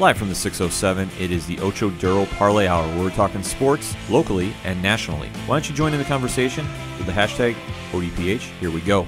Live from the 607, it is the Ocho Duro Parlay Hour, where we're talking sports locally and nationally. Why don't you join in the conversation with the hashtag ODPH? Here we go.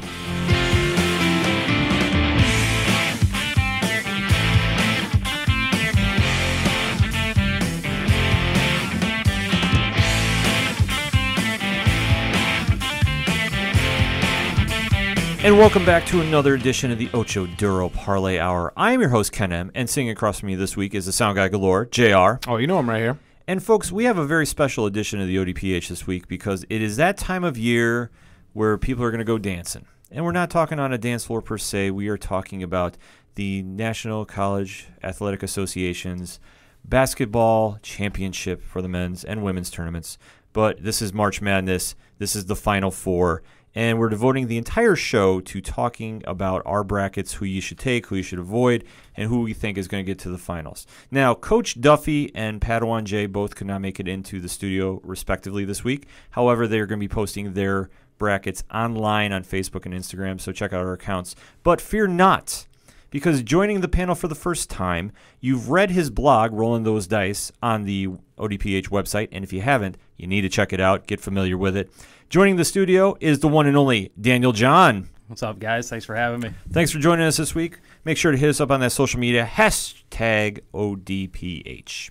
And welcome back to another edition of the Ocho Duro Parlay Hour. I am your host, Ken M., and sitting across from me this week is the sound guy galore, JR. Oh, you know I'm right here. And folks, we have a very special edition of the ODPH this week because it is that time of year where people are going to go dancing. And we're not talking on a dance floor per se. We are talking about the National College Athletic Association's basketball championship for the men's and women's tournaments. But this is March Madness. This is the Final Four. And we're devoting the entire show to talking about our brackets, who you should take, who you should avoid, and who we think is going to get to the finals. Now, Coach Duffy and Padawan Jay both could not make it into the studio, respectively, this week. However, they're going to be posting their brackets online on Facebook and Instagram, so check out our accounts. But fear not, because joining the panel for the first time, you've read his blog, Rolling Those Dice, on the ODPH website, and if you haven't, you need to check it out, get familiar with it. Joining the studio is the one and only Daniel John. What's up, guys? Thanks for having me. Thanks for joining us this week. Make sure to hit us up on that social media, hashtag ODPH.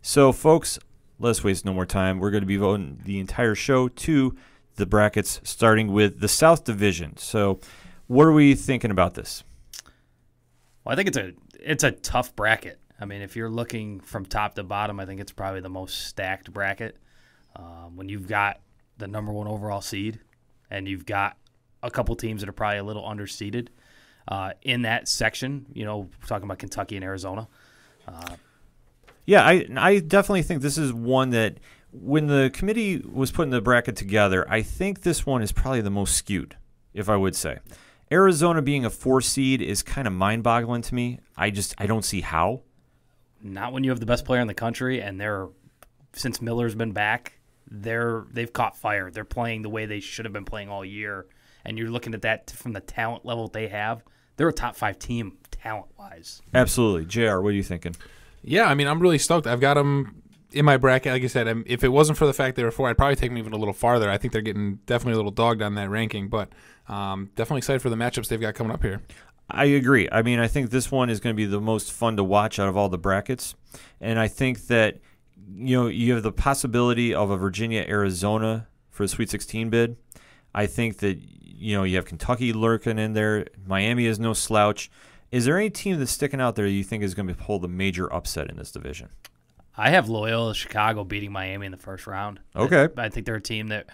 So, folks, let's waste no more time. We're going to be voting the entire show to the brackets, starting with the South Division. So, what are we thinking about this? Well, I think it's a tough bracket. I mean, if you're looking from top to bottom, I think it's probably the most stacked bracket. When you've got the number one overall seed, and you've got a couple teams that are probably a little underseeded in that section. You know, we're talking about Kentucky and Arizona. Yeah, I definitely think this is one that when the committee was putting the bracket together, I think this one is probably the most skewed, if I would say. Arizona being a 4 seed is kind of mind-boggling to me. I don't see how. Not when you have the best player in the country, and since Miller's been back, they've caught fire. They're playing the way they should have been playing all year. And you're looking at that from the talent level they have. They're a top 5 team talent-wise. Absolutely. JR, what are you thinking? Yeah, I mean, I'm really stoked. I've got them in my bracket. Like I said, if it wasn't for the fact they were 4, I'd probably take them even a little farther. I think they're getting definitely a little dogged on that ranking. But definitely excited for the matchups they've got coming up here. I agree. I mean, I think this one is going to be the most fun to watch out of all the brackets. And I think that you have the possibility of a Virginia-Arizona for a Sweet 16 bid. I think that, you have Kentucky lurking in there. Miami is no slouch. Is there any team that's sticking out there you think is going to pull the major upset in this division? I have Loyola Chicago beating Miami in the first round. Okay. I think they're a team that,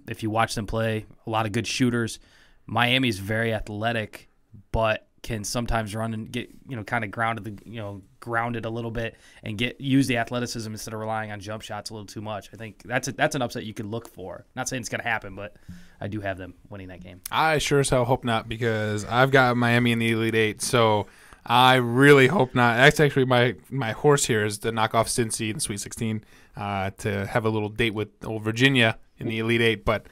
if you watch them play, a lot of good shooters. Miami's very athletic, but can sometimes run and get kind of grounded a little bit and use the athleticism instead of relying on jump shots a little too much. I think that's an upset you could look for. Not saying it's going to happen, but I do have them winning that game. I sure as hell hope not, because I've got Miami in the Elite Eight, so I really hope not. That's actually my horse here is to knock off Cincy in the Sweet 16 to have a little date with old Virginia in the Elite Eight, but.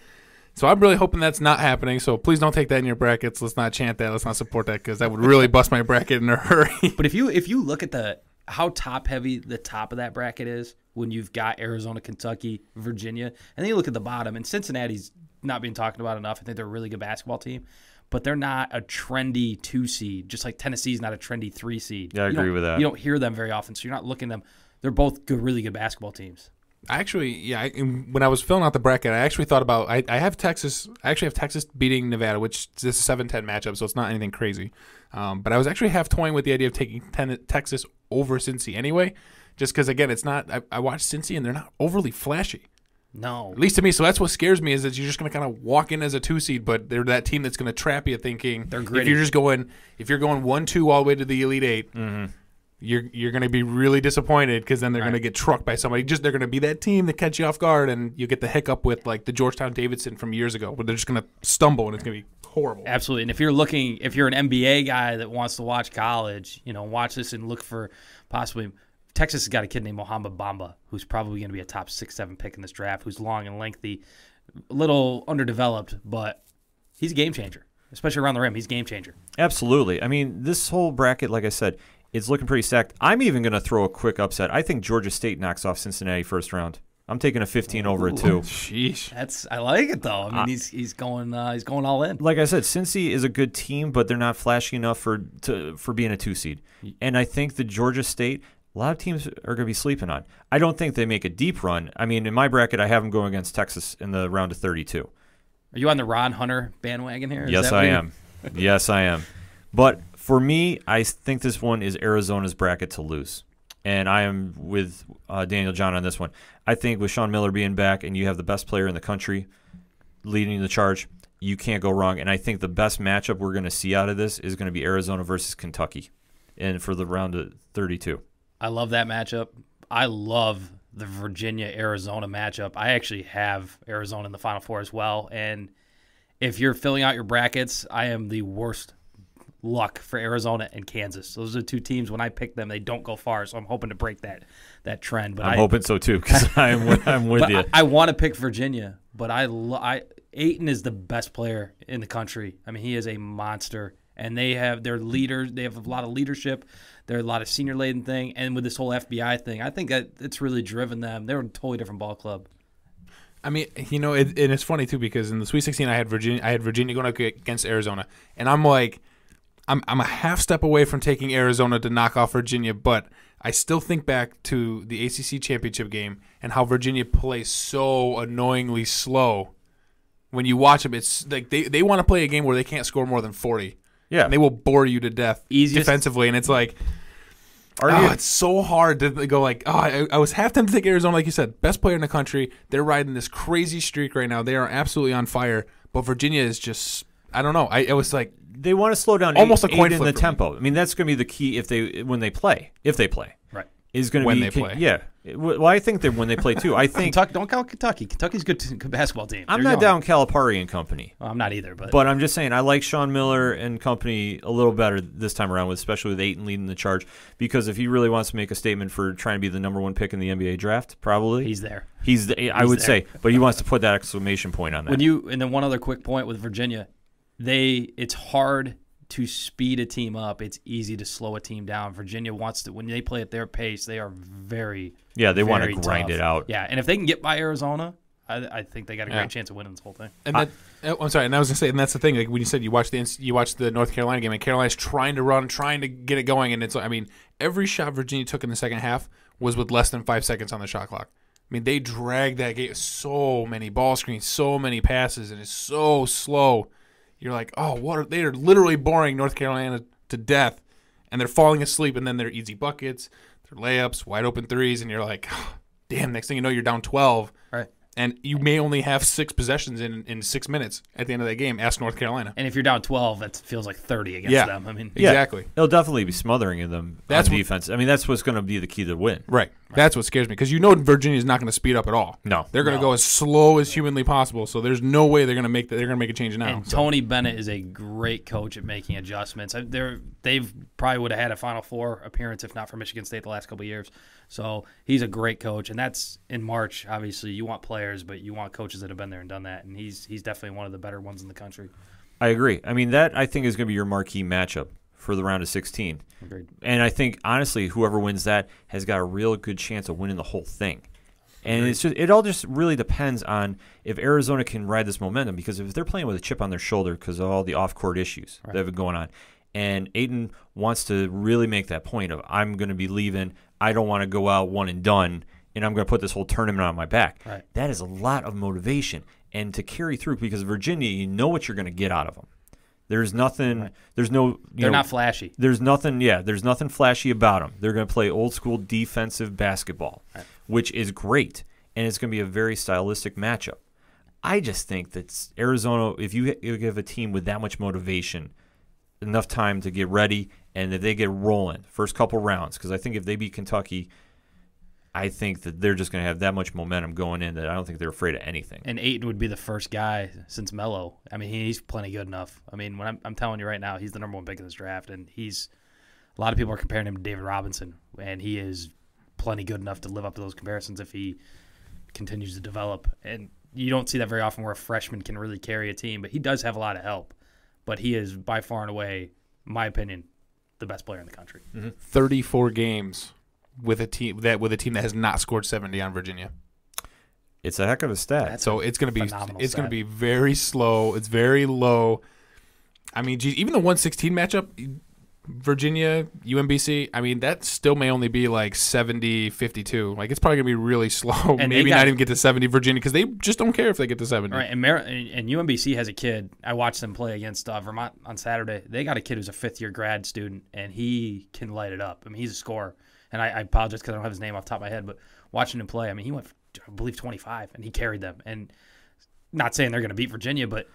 So I'm really hoping that's not happening. So please don't take that in your brackets. Let's not chant that. Let's not support that, because that would really bust my bracket in a hurry. But if you look at how top heavy the top of that bracket is, when you've got Arizona, Kentucky, Virginia, and then you look at the bottom, and Cincinnati's not being talked about enough. I think they're a really good basketball team, but they're not a trendy 2 seed, just like Tennessee's not a trendy 3 seed. Yeah, I agree with that. You don't hear them very often, so you're not looking at them. They're both really good basketball teams. When I was filling out the bracket, I actually thought about I have Texas beating Nevada, which is a 7-10 matchup, so it's not anything crazy. But I was actually half toying with the idea of taking Texas over Cincy anyway, just because, again, it's not I watched Cincy and they're not overly flashy. No. At least to me. So that's what scares me, is that you're just going to kind of walk in as a 2 seed, but they're that team that's going to trap you thinking they're gritty. If you're going 1-2 all the way to the Elite Eight, you're going to be really disappointed, because then they're going to get trucked by somebody. They're going to be that team that catch you off guard, and you get the hiccup with like the Georgetown Davidson from years ago, where they're just going to stumble and it's going to be horrible. Absolutely. And if you're an NBA guy that wants to watch college, watch this and look for possibly Texas has got a kid named Mohamed Bamba, who's probably going to be a top 6-7 pick in this draft, who's long and lengthy, a little underdeveloped, but he's a game changer, especially around the rim. He's a game changer. Absolutely. I mean, this whole bracket, like I said, It's looking pretty stacked. I'm even going to throw a quick upset. I think Georgia State knocks off Cincinnati first round. I'm taking a 15 over a 2. Sheesh. I like it though. I mean, he's going all in. Like I said, Cincy is a good team, but they're not flashy enough for being a 2 seed. And I think the Georgia State, a lot of teams are going to be sleeping on. I don't think they make a deep run. I mean, in my bracket, I have them going against Texas in the round of 32. Are you on the Ron Hunter bandwagon here? Yes, I am. Yes, I am. But for me, I think this one is Arizona's bracket to lose. And I am with Daniel John on this one. I think with Sean Miller being back and you have the best player in the country leading the charge, you can't go wrong. And I think the best matchup we're going to see out of this is going to be Arizona versus Kentucky and for the round of 32. I love that matchup. I love the Virginia-Arizona matchup. I actually have Arizona in the Final Four as well. And if you're filling out your brackets, I am the worst luck for Arizona and Kansas. Those are 2 teams. When I pick them, they don't go far. So I'm hoping to break that trend. But I'm hoping so too, because I'm with you. I want to pick Virginia, but Ayton is the best player in the country. I mean, he is a monster, and they have their leaders. They have a lot of leadership. They're a lot of senior laden thing, and with this whole FBI thing, I think that it's really driven them. They're a totally different ball club. I mean, and it's funny too because in the Sweet 16, I had Virginia going up against Arizona, and I'm like, I'm a half step away from taking Arizona to knock off Virginia, but I still think back to the ACC championship game and how Virginia plays so annoyingly slow. When you watch them, it's like they want to play a game where they can't score more than 40. Yeah, and they will bore you to death defensively, and it's like, it's so hard to go like, I was half tempted to take Arizona, like you said, best player in the country. They're riding this crazy streak right now. They are absolutely on fire, but Virginia is just, I don't know. It was like they want to slow down almost a coin flip in the tempo. I mean, that's going to be the key if they play. Right. Is going to when be they play. Yeah. Well, I think that when they play too. I think don't count Kentucky. Kentucky's a good basketball team. I'm not down Calipari and company. Well, I'm not either, but I'm just saying I like Sean Miller and company a little better this time around, especially with Ayton leading the charge. Because if he really wants to make a statement for trying to be the number 1 pick in the NBA draft, probably he's there. I would say, but he wants to put that exclamation point on that. And then one other quick point with Virginia, it's hard to speed a team up. It's easy to slow a team down. Virginia wants to, when they play at their pace, they are very they want to tough. grind it out. Yeah, and if they can get by Arizona, I think they got a great chance of winning this whole thing. And I'm sorry, and I was gonna say, and that's the thing. Like when you said you watched the North Carolina game, and Carolina's trying to run, trying to get it going, and it's, I mean, every shot Virginia took in the second half was with less than 5 seconds on the shot clock. I mean, they dragged that game. So many ball screens, so many passes, and it's so slow. You're like, they are literally boring North Carolina to death, and they're falling asleep, and then they're easy buckets, they're layups, wide open threes, and you're like, damn, next thing you know, you're down 12. Right. And you may only have 6 possessions in 6 minutes at the end of that game. Ask North Carolina. And if you're down 12, that feels like 30 against them. I mean, exactly. It'll definitely be smothering them on defense. I mean, that's what's going to be the key to win. Right. That's what scares me, because Virginia's not going to speed up at all. No, they're going to go as slow as humanly possible. So there's no way they're going to make that. They're going to make a change now. And Tony Bennett is a great coach at making adjustments. They've probably would have had a Final Four appearance if not for Michigan State the last couple of years. So he's a great coach, and that's in March. Obviously, you want players, but you want coaches that have been there and done that. And he's definitely one of the better ones in the country. I agree. I mean, that I think is going to be your marquee matchup for the round of 16. Agreed. And I think, honestly, whoever wins that has got a real good chance of winning the whole thing. And it all just really depends on if Arizona can ride this momentum, because if they're playing with a chip on their shoulder because of all the off-court issues that have been going on, and Ayton wants to really make that point of, I'm going to be leaving, I don't want to go out one and done, and I'm going to put this whole tournament on my back. Right. That is a lot of motivation. And to carry through, because Virginia, you know what you're going to get out of them. There's nothing. Right. There's no. They're not flashy. There's nothing. Yeah, there's nothing flashy about them. They're going to play old school defensive basketball, which is great, and it's going to be a very stylistic matchup. I just think that Arizona, if you give a team with that much motivation, enough time to get ready, and if they get rolling first couple rounds, because I think if they beat Kentucky, I think that they're just going to have that much momentum going in that I don't think they're afraid of anything. And Ayton would be the first guy since Melo. I mean, he's plenty good enough. I mean, when I'm telling you right now, he's the number 1 pick in this draft, and a lot of people are comparing him to David Robinson, and he is plenty good enough to live up to those comparisons if he continues to develop. And you don't see that very often where a freshman can really carry a team, but he does have a lot of help. But he is by far and away, in my opinion, the best player in the country. 34 games with a team that has not scored 70 on Virginia. It's a heck of a stat. So it's going to be phenomenal be very slow. It's very low. I mean, geez, even the 116 matchup, Virginia, UMBC, I mean, that still may only be like 70-52. Like, it's probably going to be really slow. And maybe not even get to 70 Virginia because they just don't care if they get to 70. Right, and UMBC has a kid. I watched them play against Vermont on Saturday. They got a kid who's a fifth-year grad student, and he can light it up. I mean, he's a scorer. And I apologize because I don't have his name off the top of my head, but watching him play, I mean, he went, I believe, 25, and he carried them. And not saying they're going to beat Virginia, but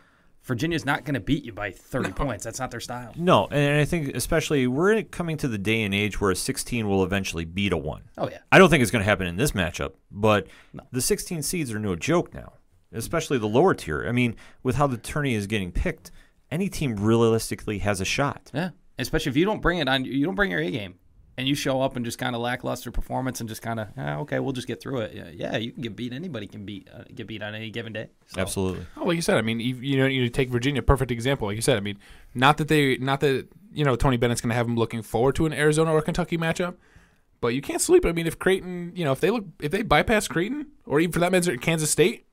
Virginia's not going to beat you by 30 points. That's not their style. No, and I think especially we're coming to the day and age where a 16 will eventually beat a 1. Oh, yeah. I don't think it's going to happen in this matchup, but the 16 seeds are no joke now, especially the lower tier. I mean, with how the tourney is getting picked, any team realistically has a shot. Yeah, especially if you don't bring it on, you don't bring your A game. And you show up and just kind of lackluster performance and just kind of, okay, we'll just get through it. Yeah, you can get beat. Anybody can get beat on any given day. So. Absolutely. Oh, like you said, I mean, you take Virginia, perfect example. Like you said, I mean, not that Tony Bennett's going to have them looking forward to an Arizona or Kentucky matchup, but you can't sleep. I mean, if Creighton, if they bypass Creighton or even for that matter Kansas State,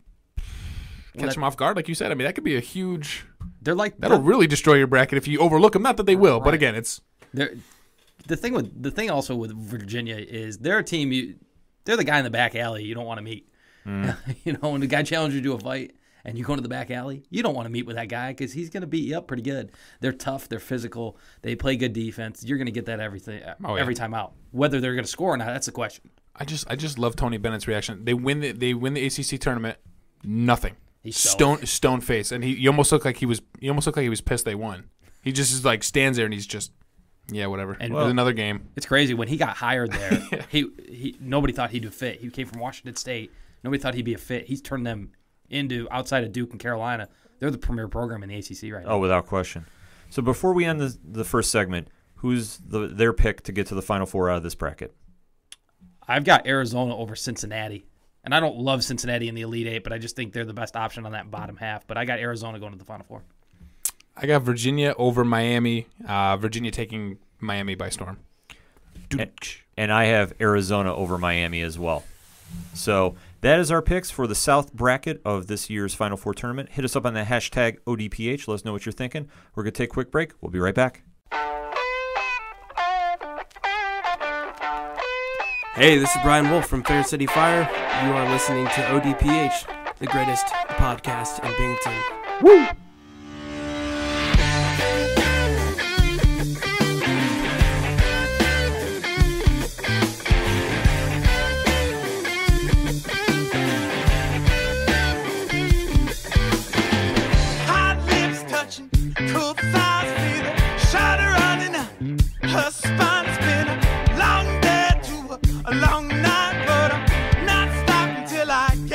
catch them off guard, like you said. I mean, that could be a huge. That'll really destroy your bracket if you overlook them. Not that they will, but again, it's. The thing also with Virginia is they're a team. They're the guy in the back alley you don't want to meet. When the guy challenges you to a fight and you go into the back alley, you don't want to meet with that guy because he's going to beat you up pretty good. They're tough. They're physical. They play good defense. You're going to get that every time out. Whether they're going to score or not, that's the question. I just love Tony Bennett's reaction. They win the ACC tournament. Nothing. He's stone face, and he almost looked like he was pissed they won. He just is like stands there and he's just. Yeah, whatever. And there's another game. It's crazy. When he got hired there, he nobody thought he'd fit. He came from Washington State. Nobody thought he'd be a fit. He's turned them into, outside of Duke and Carolina, they're the premier program in the ACC right now. Oh, without question. So before we end the first segment, who's their pick to get to the Final Four out of this bracket? I've got Arizona over Cincinnati. And I don't love Cincinnati in the Elite Eight, but I just think they're the best option on that bottom half. But I got Arizona going to the Final Four. I got Virginia over Miami. Virginia taking Miami by storm. And I have Arizona over Miami as well. So that is our picks for the South bracket of this year's Final Four tournament. Hit us up on the hashtag ODPH. Let us know what you're thinking. We're going to take a quick break. We'll be right back. Hey, this is Brian Wolf from Fair City Fire. You are listening to ODPH, the greatest podcast in Binghamton. Woo!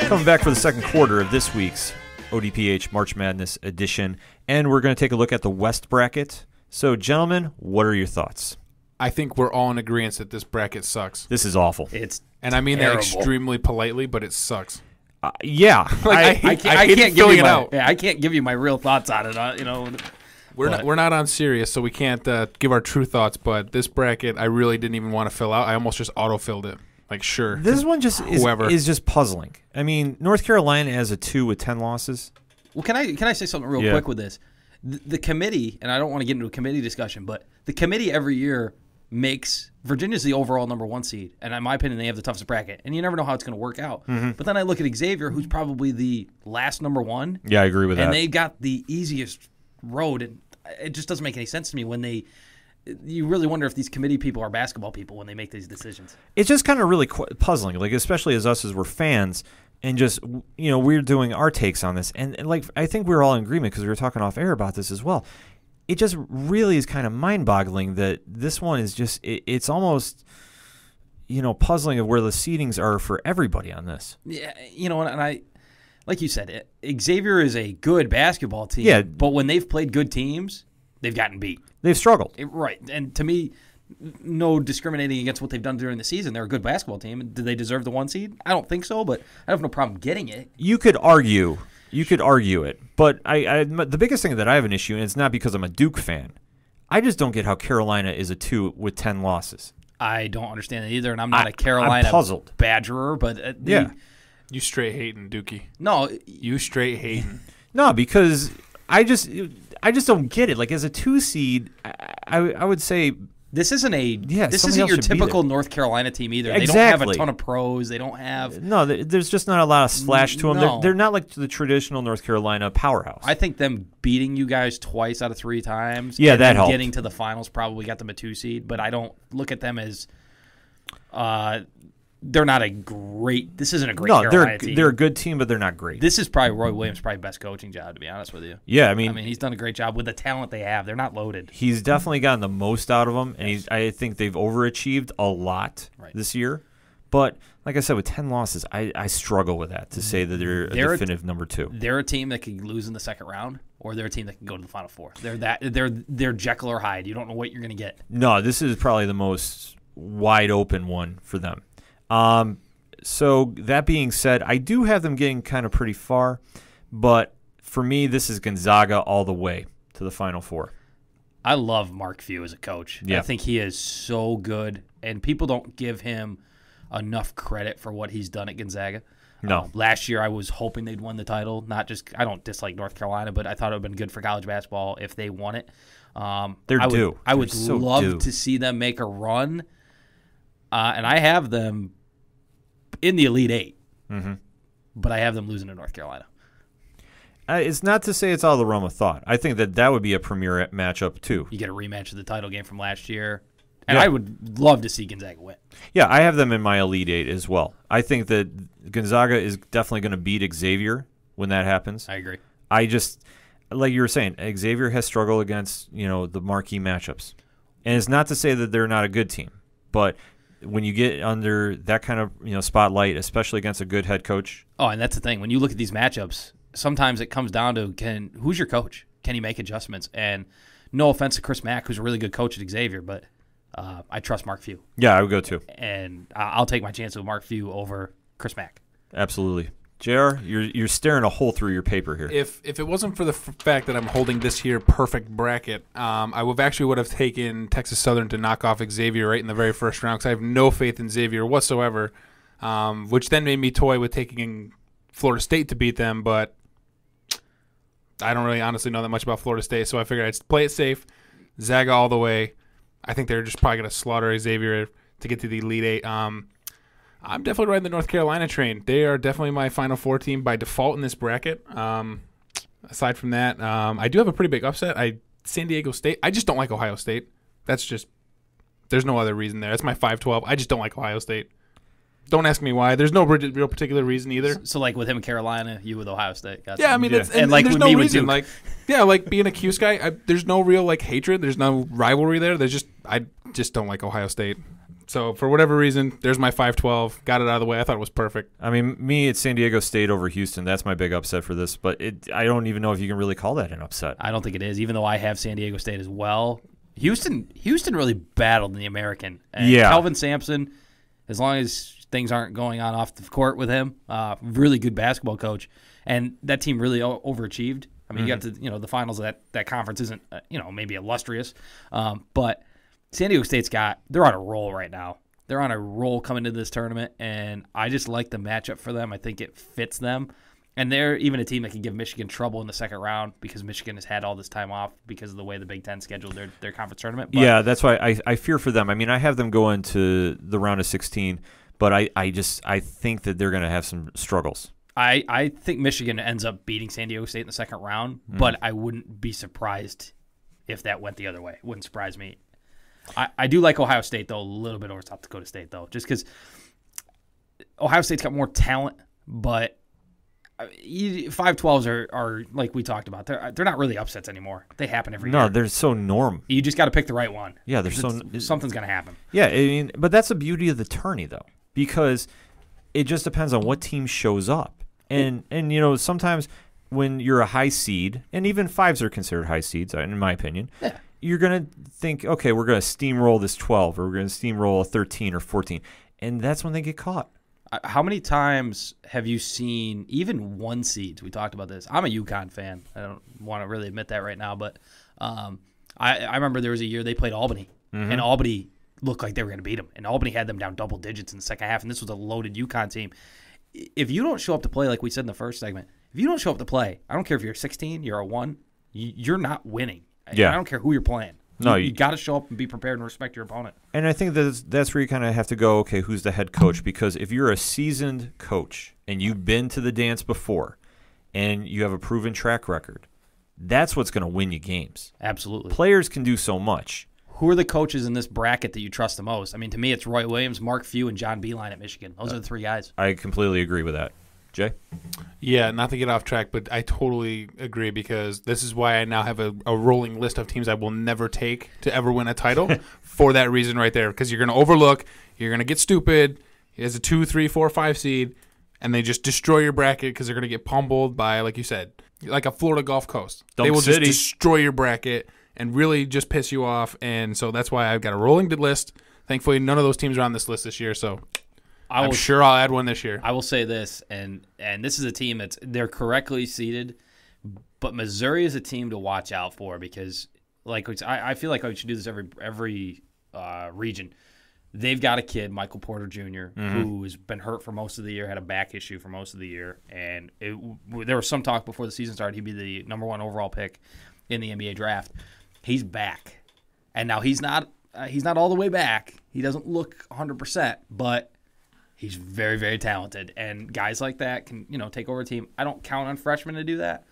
Coming back for the second quarter of this week's ODPH March Madness edition, and we're going to take a look at the West bracket. So, gentlemen, what are your thoughts? I think we're all in agreement that this bracket sucks. This is awful. And I mean that extremely politely, but it sucks. Yeah, I can't give you I can't give you my real thoughts on it. We're not on serious, so we can't give our true thoughts. But this bracket, I really didn't even want to fill out. I almost just auto-filled it. Like, sure. This one just is just puzzling. I mean, North Carolina has a 2 with 10 losses. Well, can I say something real quick with this? The committee, and I don't want to get into a committee discussion, but the committee every year makes Virginia's the overall number 1 seed, and in my opinion, they have the toughest bracket. And you never know how it's going to work out. Mm-hmm. But then I look at Xavier, who's probably the last number 1. Yeah, I agree with that. And they got the easiest road, and it just doesn't make any sense to me when you really wonder if these committee people are basketball people when they make these decisions. It's just kind of really puzzling, like especially as we're fans, and just we're doing our takes on this, and like I think we're all in agreement because we were talking off air about this as well. It just really is kind of mind-boggling that this one is just it's almost puzzling of where the seedings are for everybody on this. Yeah, and I like you said, Xavier is a good basketball team, but when they've played good teams, they've gotten beat. They've struggled. Right. And to me, no discriminating against what they've done during the season. They're a good basketball team. Did they deserve the 1 seed? I don't think so, but I have no problem getting it. You could argue it. But the biggest thing that I have an issue, and it's not because I'm a Duke fan, I just don't get how Carolina is a 2 with 10 losses. I don't understand it either, and I'm not a Carolina I'm puzzled. badgerer, but You straight hating, Dookie. No, You straight hating. No, because I just don't get it. Like as a 2 seed, I would say this isn't somebody your else should be typical there. North Carolina team either. Exactly. They don't have a ton of pros. They don't have there's just not a lot of splash to them. No. They're not like the traditional North Carolina powerhouse. I think them beating you guys twice out of 3 times. Yeah, and that then helped. Getting to the finals probably got them a 2 seed, but I don't look at them as. They're not a great. This isn't a great. Carolina team. They're a good team, but they're not great. This is probably Roy Williams' probably best coaching job, to be honest with you. Yeah, I mean, he's done a great job with the talent they have. They're not loaded. He's definitely gotten the most out of them, and I think they've overachieved a lot this year. But like I said, with 10 losses, I struggle with that to say that they're a definitive number 2. They're a team that could lose in the second round, or they're a team that can go to the Final Four. They're Jekyll or Hyde. You don't know what you're going to get. No, this is probably the most wide open one for them. So that being said, I do have them getting kind of pretty far, but for me, this is Gonzaga all the way to the Final Four. I love Mark Few as a coach. Yeah. I think he is so good, and people don't give him enough credit for what he's done at Gonzaga. No. Last year, I was hoping they'd won the title. I don't dislike North Carolina, but I thought it would have been good for college basketball if they won it. They're due. I would so love due. to see them make a run, and I have them in the Elite 8, but I have them losing to North Carolina. It's not to say it's all the realm of thought. I think that would be a premier matchup, too. You get a rematch of the title game from last year, and I would love to see Gonzaga win. Yeah, I have them in my Elite 8 as well. I think that Gonzaga is definitely going to beat Xavier when that happens. I agree. I just, like you were saying, Xavier has struggled against, the marquee matchups. And it's not to say that they're not a good team, but when you get under that kind of spotlight, especially against a good head coach. Oh, and that's the thing. When you look at these matchups, sometimes it comes down to who's your coach? Can he make adjustments? And no offense to Chris Mack, who's a really good coach at Xavier, but I trust Mark Few. Yeah, I would go too. And I'll take my chance with Mark Few over Chris Mack. Absolutely. JR, you're staring a hole through your paper here. If it wasn't for the fact that I'm holding this here perfect bracket, I would have taken Texas Southern to knock off Xavier right in the very first round because I have no faith in Xavier whatsoever, which then made me toy with taking Florida State to beat them, but I don't really honestly know that much about Florida State, so I figured I'd play it safe, Zaga all the way. I think they're just probably going to slaughter Xavier to get to the Elite 8. I'm definitely riding the North Carolina train. They are definitely my Final Four team by default in this bracket. Aside from that, I do have a pretty big upset. San Diego State. I just don't like Ohio State. There's no other reason there. That's my 5-12. I just don't like Ohio State. Don't ask me why. There's no real particular reason either. So like with him in Carolina, you with Ohio State. Gotcha. Yeah, I mean, and like there's with no me with reason. Duke. Like being a Cuse guy, there's no real hatred. There's no rivalry there. I just don't like Ohio State. So for whatever reason, there's my 5-12. Got it out of the way. I thought it was perfect. I mean, me, it's San Diego State over Houston. That's my big upset for this. But I don't even know if you can really call that an upset. I don't think it is, even though I have San Diego State as well. Houston really battled in the American. And Kelvin Sampson, as long as things aren't going on off the court with him, really good basketball coach. And that team really overachieved. I mean, you got to the finals of that conference isn't maybe illustrious, but San Diego State's they're on a roll right now. They're on a roll coming into this tournament, and I just like the matchup for them. I think it fits them. And they're even a team that can give Michigan trouble in the second round because Michigan has had all this time off because of the way the Big Ten scheduled their conference tournament. But yeah, that's why I fear for them. I mean, I have them going to the round of 16, but I think that they're going to have some struggles. I think Michigan ends up beating San Diego State in the second round, but I wouldn't be surprised if that went the other way. It wouldn't surprise me. I do like Ohio State, though, a little bit over South Dakota State, though, just because Ohio State's got more talent, but 5-12s are like we talked about. They're not really upsets anymore. They happen every year. No, they're so norm. You just got to pick the right one. Yeah, something's going to happen. Yeah, I mean, but that's the beauty of the tourney, though, because it just depends on what team shows up. And sometimes when you're a high seed, and even 5s are considered high seeds, in my opinion, you're going to think, okay, we're going to steamroll this 12, or we're going to steamroll a 13 or 14, and that's when they get caught. How many times have you seen even 1 seeds? We talked about this. I'm a UConn fan. I don't want to really admit that right now, but I remember there was a year they played Albany, and Albany looked like they were going to beat them, and Albany had them down double digits in the second half, and this was a loaded UConn team. If you don't show up to play, like we said in the first segment, if you don't show up to play, I don't care if you're 16, you're a 1, you're not winning. Yeah. I don't care who you're playing. No, you got to show up and be prepared and respect your opponent. And I think that's where you kind of have to go, okay, who's the head coach? Because if you're a seasoned coach and you've been to the dance before and you have a proven track record, that's what's going to win you games. Absolutely. Players can do so much. Who are the coaches in this bracket that you trust the most? I mean, to me, it's Roy Williams, Mark Few, and John Beeline at Michigan. Those are the 3 guys. I completely agree with that. Jay? Yeah, not to get off track, but I totally agree because this is why I now have a rolling list of teams I will never take to ever win a title for that reason right there. Because you're going to overlook, you're going to get stupid as a 2, 3, 4, 5 seed, and they just destroy your bracket because they're going to get pummeled by, like you said, like a Florida Gulf Coast. They will just destroy your bracket and really just piss you off. And so that's why I've got a rolling list. Thankfully, none of those teams are on this list this year, so I'm sure I'll add one this year. I will say this, and this is a team they're correctly seeded, but Missouri is a team to watch out for because, like, I feel like I should do this every region. They've got a kid, Michael Porter Jr., who has been hurt for most of the year, had a back issue for most of the year, and there was some talk before the season started he'd be the number 1 overall pick in the NBA draft. He's back, and now he's not all the way back. He doesn't look 100%, but he's very, very talented, and guys like that can, take over a team. I don't count on freshmen to do that,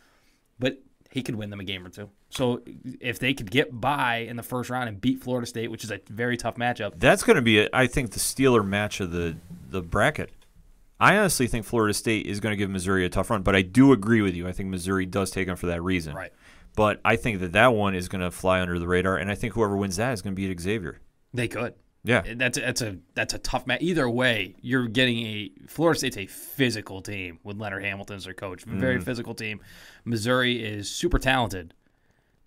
but he could win them a game or two. So if they could get by in the first round and beat Florida State, which is a very tough matchup. That's going to be, I think, the Steeler match of the bracket. I honestly think Florida State is going to give Missouri a tough run, but I do agree with you. I think Missouri does take them for that reason. Right. But I think that one is going to fly under the radar, and I think whoever wins that is going to beat Xavier. They could. Yeah, that's a tough match. Either way, you're getting Florida State's a physical team with Leonard Hamilton as their coach. Very physical team. Missouri is super talented,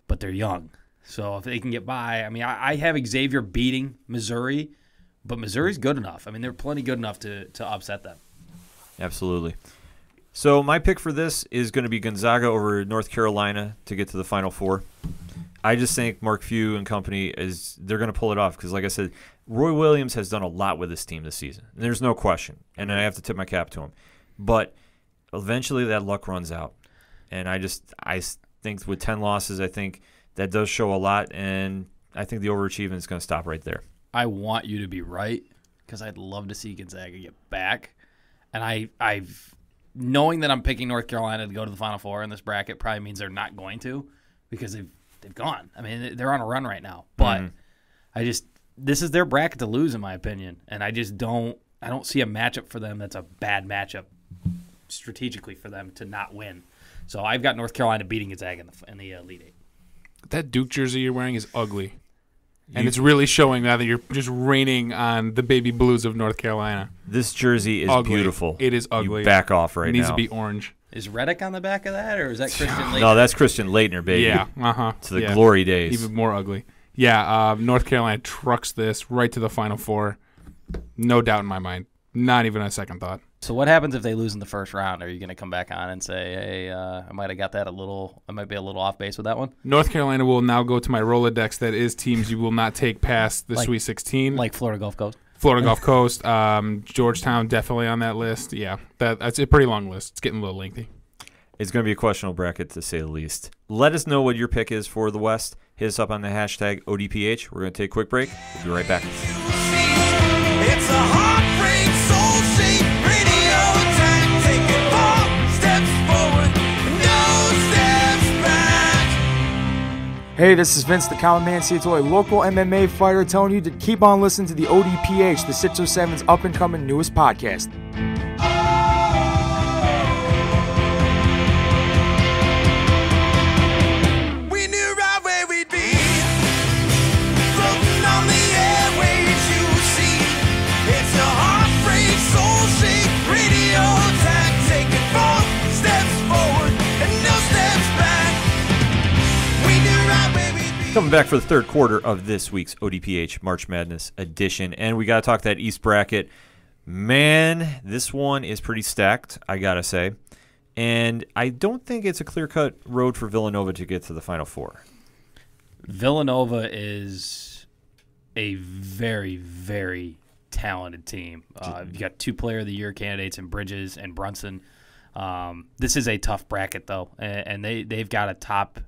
but they're young. So if they can get by, I mean, I have Xavier beating Missouri, but Missouri's good enough. I mean, they're plenty good enough to upset them. Absolutely. So my pick for this is going to be Gonzaga over North Carolina to get to the Final Four. I just think Mark Few and company they're going to pull it off because, like I said, Roy Williams has done a lot with this team this season. There's no question, and I have to tip my cap to him. But eventually that luck runs out, and I think with 10 losses, I think that does show a lot, and I think the overachievement is going to stop right there. I want you to be right because I'd love to see Gonzaga get back, and I've knowing that I'm picking North Carolina to go to the Final Four in this bracket probably means they're not going to because they've gone. I mean, they're on a run right now. But this is their bracket to lose, in my opinion. And I don't see a matchup for them that's a bad matchup strategically for them to not win. So I've got North Carolina beating Gonzaga in the Elite Eight. That Duke jersey you're wearing is ugly. And it's really showing now that you're just raining on the baby blues of North Carolina. This jersey is ugly. Beautiful. It is ugly. You back off right now. It needs to be orange. Is Reddick on the back of that, or is that Christian Laettner? No, that's Christian Laettner, baby. Yeah, To the glory days. Even more ugly. Yeah, North Carolina trucks this right to the Final Four. No doubt in my mind. Not even a second thought. So what happens if they lose in the first round? Are you going to come back on and say, hey, I might have got that I might be a little off base with that one? North Carolina will now go to my Rolodex that is teams you will not take past the Sweet 16. Like Florida Gulf Coast? Florida Gulf Coast. Georgetown definitely on that list. Yeah, that's a pretty long list. It's getting a little lengthy. It's going to be a questionable bracket, to say the least. Let us know what your pick is for the West. Hit us up on the hashtag ODPH. We're going to take a quick break. We'll be right back. It's a heartbreak, soul-shaped radio tank, taking 4 steps forward, no steps back. Hey, this is Vince, the Common Man Ciatoy, local MMA fighter, telling you to keep on listening to the ODPH, the 607's up-and-coming newest podcast. We knew right where we'd be, floating on the airwaves, you see. It's a heartbreak, soul-shaped radio tank, taking 4 steps forward and no steps back. We knew right where we'd be. Coming back for the third quarter of this week's ODPH March Madness edition, and we got to talk that East bracket. Man, this one is pretty stacked, I got to say. And I don't think it's a clear-cut road for Villanova to get to the Final Four. Villanova is a very, very talented team. You got 2 Player of the Year candidates in Bridges and Brunson. This is a tough bracket, though, and they've got a top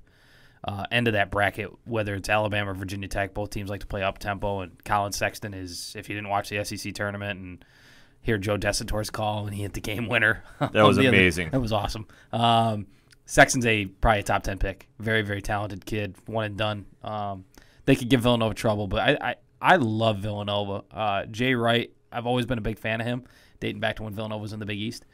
end of that bracket, whether it's Alabama or Virginia Tech. Both teams like to play up-tempo, and Colin Sexton is, if you didn't watch the SEC tournament and hear Joe Desator's call and he hit the game winner. That was amazing. That was awesome. Sexton's probably a top 10 pick. Very, very talented kid, one and done. They could give Villanova trouble, but I love Villanova. Jay Wright, I've always been a big fan of him, dating back to when Villanova was in the Big East.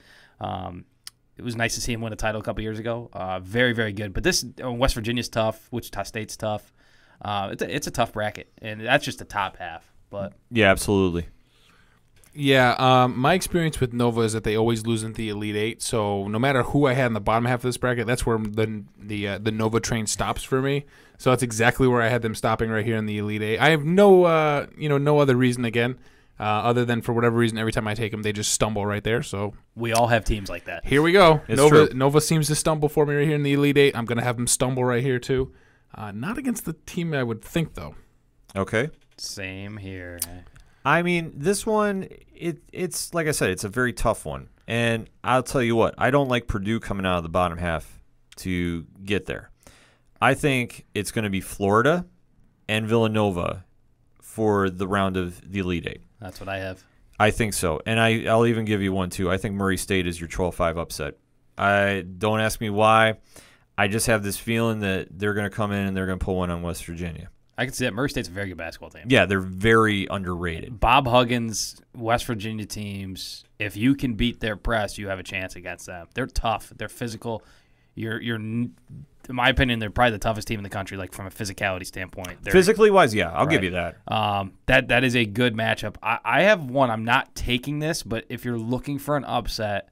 It was nice to see him win a title a couple years ago. Very, very good. But this West Virginia's tough. Wichita State's tough. It's a tough bracket, and that's just the top half. But Yeah, absolutely. Yeah, my experience with Nova is that they always lose in the Elite Eight. So no matter who I had in the bottom half of this bracket, that's where the Nova train stops for me. So that's exactly where I had them stopping, right here in the Elite Eight. I have no other reason again, other than for whatever reason, every time I take them, they just stumble right there. So we all have teams like that. here we go. It's true. Nova seems to stumble for me right here in the Elite Eight. I'm going to have them stumble right here too. Not against the team I would think though. Okay. Same here. I mean, this one, it's like I said, it's a very tough one. And I'll tell you what, I don't like Purdue coming out of the bottom half to get there. I think it's going to be Florida and Villanova for the round of the Elite Eight. That's what I have. I think so. And I'll even give you one, too. I think Murray State is your 12-5 upset. Don't ask me why. I just have this feeling that they're going to come in and they're going to pull one on West Virginia. I can see that. Murray State's a very good basketball team. Yeah, they're very underrated. Bob Huggins, West Virginia teams, if you can beat their press, you have a chance against them. They're tough. They're physical. In my opinion, they're probably the toughest team in the country, like from a physicality standpoint. Physically wise, yeah, I'll give you that. That is a good matchup. I have one. I'm not taking this, but if you're looking for an upset,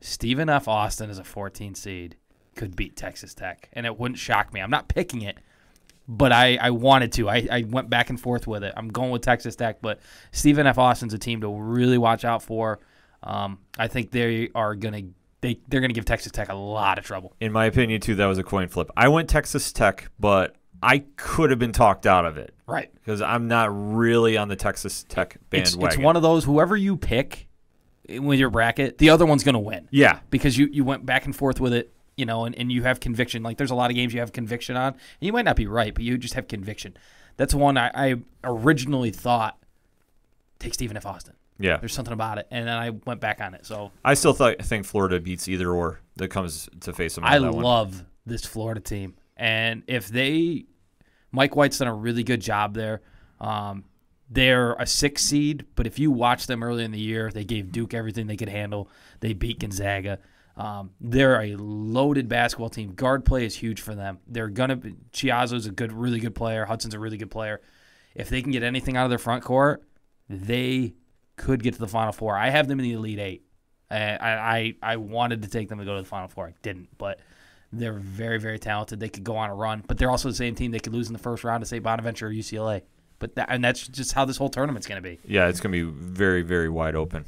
Stephen F. Austin is a 14 seed, could beat Texas Tech, and it wouldn't shock me. I'm not picking it, but I wanted to. I went back and forth with it. I'm going with Texas Tech, but Stephen F. Austin's a team to really watch out for. I think they are going to they're going to give Texas Tech a lot of trouble. In my opinion, too, that was a coin flip. I went Texas Tech, but I could have been talked out of it. Right. Because I'm not really on the Texas Tech bandwagon. It's one of those, whoever you pick with your bracket, the other one's going to win. Yeah. Because you went back and forth with it, and you have conviction. Like, there's a lot of games you have conviction on. And you might not be right, but you just have conviction. That's one I originally thought, take Stephen F. Austin. Yeah. There's something about it. And then I went back on it. So I still think Florida beats either or that comes to face them. I love this Florida team. And if Mike White's done a really good job there. They're a 6 seed, but if you watch them early in the year, they gave Duke everything they could handle. They beat Gonzaga. They're a loaded basketball team. Guard play is huge for them. They're gonna be, Chiazzo's a really good player. Hudson's a really good player. If they can get anything out of their front court, they could get to the Final Four. I have them in the Elite Eight. I wanted to take them to go to the Final Four. I didn't, but they're very, very talented. They could go on a run, but they're also the same team. They could lose in the first round to, say, Bonaventure or UCLA. But that's just how this whole tournament's going to be. Yeah, it's going to be very, very wide open.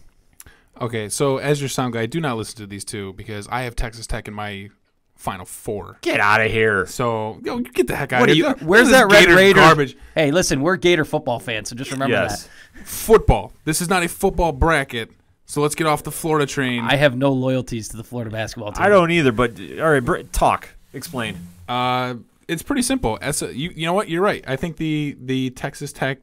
Okay, so as your sound guy, do not listen to these two because I have Texas Tech in my Final Four. Get out of here. So, get the heck out of here. Where's This is that Red Gator Raider? garbage. Hey, listen, we're Gator football fans, so just remember that. Football. This is not a football bracket, so let's get off the Florida train. I have no loyalties to the Florida basketball team. I don't either, but all right, talk. Explain. It's pretty simple. You know what? You're right. I think the Texas Tech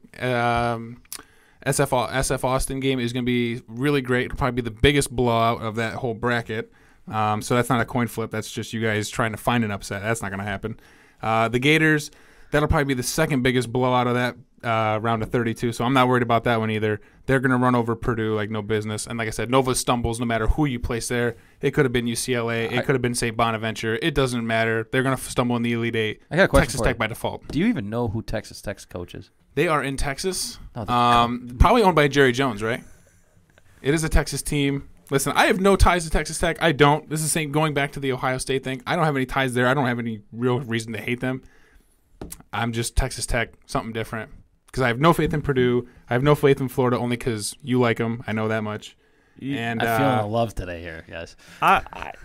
SF Austin game is going to be really great. It'll probably be the biggest blowout of that whole bracket. So that's not a coin flip. That's just you guys trying to find an upset. That's not going to happen. The Gators, that'll probably be the second biggest blowout of that round of 32. So I'm not worried about that one either. They're going to run over Purdue like no business. And like I said, Nova stumbles no matter who you place there. It could have been UCLA. It could have been, say, Bonaventure. It doesn't matter. They're going to stumble in the Elite Eight. I got a question Texas for Tech you. by default. Do you even know who Texas Tech's coach is? They are in Texas. Oh, Probably owned by Jerry Jones, right? It is a Texas team. Listen, I have no ties to Texas Tech. I don't. This is saying going back to the Ohio State thing. I don't have any ties there. I don't have any real reason to hate them. I'm just Texas Tech, something different. Because I have no faith in Purdue. I have no faith in Florida only because you like them. I know that much. And I'm feeling the love today here, guys.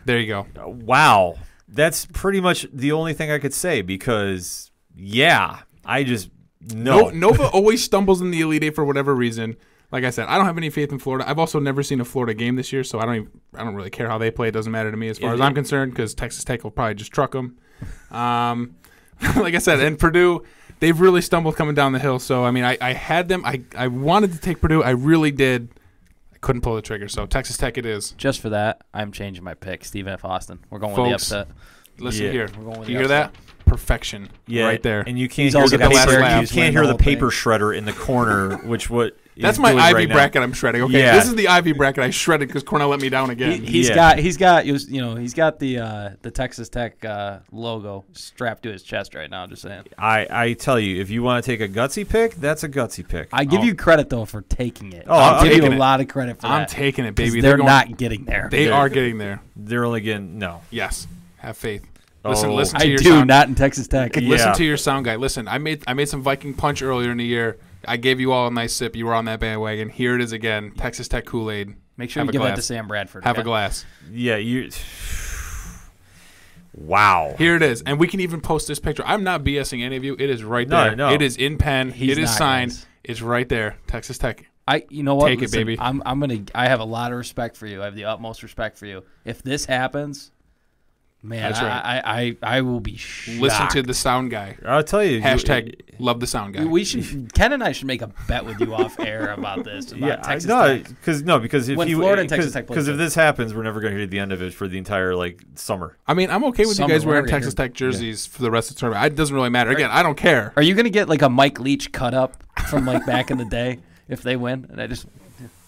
there you go. Wow. That's pretty much the only thing I could say because Yeah, I just no. Nova always stumbles in the Elite Eight for whatever reason. Like I said, I don't have any faith in Florida. I've also never seen a Florida game this year, so I don't really care how they play. It doesn't matter to me as far as I'm concerned because Texas Tech will probably just truck them. Like I said, and Purdue, they've really stumbled coming down the hill. So, I mean, I had them. I wanted to take Purdue. I really did. I couldn't pull the trigger. So, Texas Tech it is. Just for that, I'm changing my pick. Stephen F. Austin. We're going Folks, with the upset. Listen here. We're going with You the hear that? upset. Perfection. Yeah, right there. And you can't He's hear also the got paper. last You laugh. can't hear the Win the whole paper thing. shredder in the corner, which what That's is my doing Ivy right now. bracket I'm shredding. Okay, Yeah. this is the Ivy bracket I shredded because Cornell let me down again. He's got the Texas Tech logo strapped to his chest right now. Just saying. I tell you, if you want to take a gutsy pick, that's a gutsy pick. I give you credit though for taking it. Oh, I'll give you taking a it. lot of credit for I'm that. taking it, 'Cause baby. They're going- not getting there. They are getting there. They're only getting no. Yes. Have faith. Oh. Listen to I your do sound. not in Texas Tech. Yeah. Listen to your sound guy. Listen, I made some Viking punch earlier in the year. I gave you all a nice sip. You were on that bandwagon. Here it is again. Texas Tech Kool-Aid. Make sure Have you a give that glass. to Sam Bradford. Have okay? a glass. Yeah, you. Wow. Here it is. And we can even post this picture. I'm not BSing any of you. It is right No, there. no. It is in pen. He's it is not, signed. guys. It's right there. Texas Tech. You know what? Take it, baby. I have a lot of respect for you. I have the utmost respect for you. If this happens, man, That's right. I will be shocked. Listen to the sound guy. I'll tell you. Hashtag love the sound guy. We should. Ken and I should make a bet with you off air about this. About Yeah, Texas no, Tech. because if When you Florida and Texas Tech play because if each this happens, we're never going to hear the end of it for the entire summer. I mean, I'm okay with Summer, you guys wearing whatever, Texas yeah. Tech jerseys for the rest of the tournament. It doesn't really matter. Again, I don't care. Are you gonna get like a Mike Leach cut up from like back in the day if they win? And I just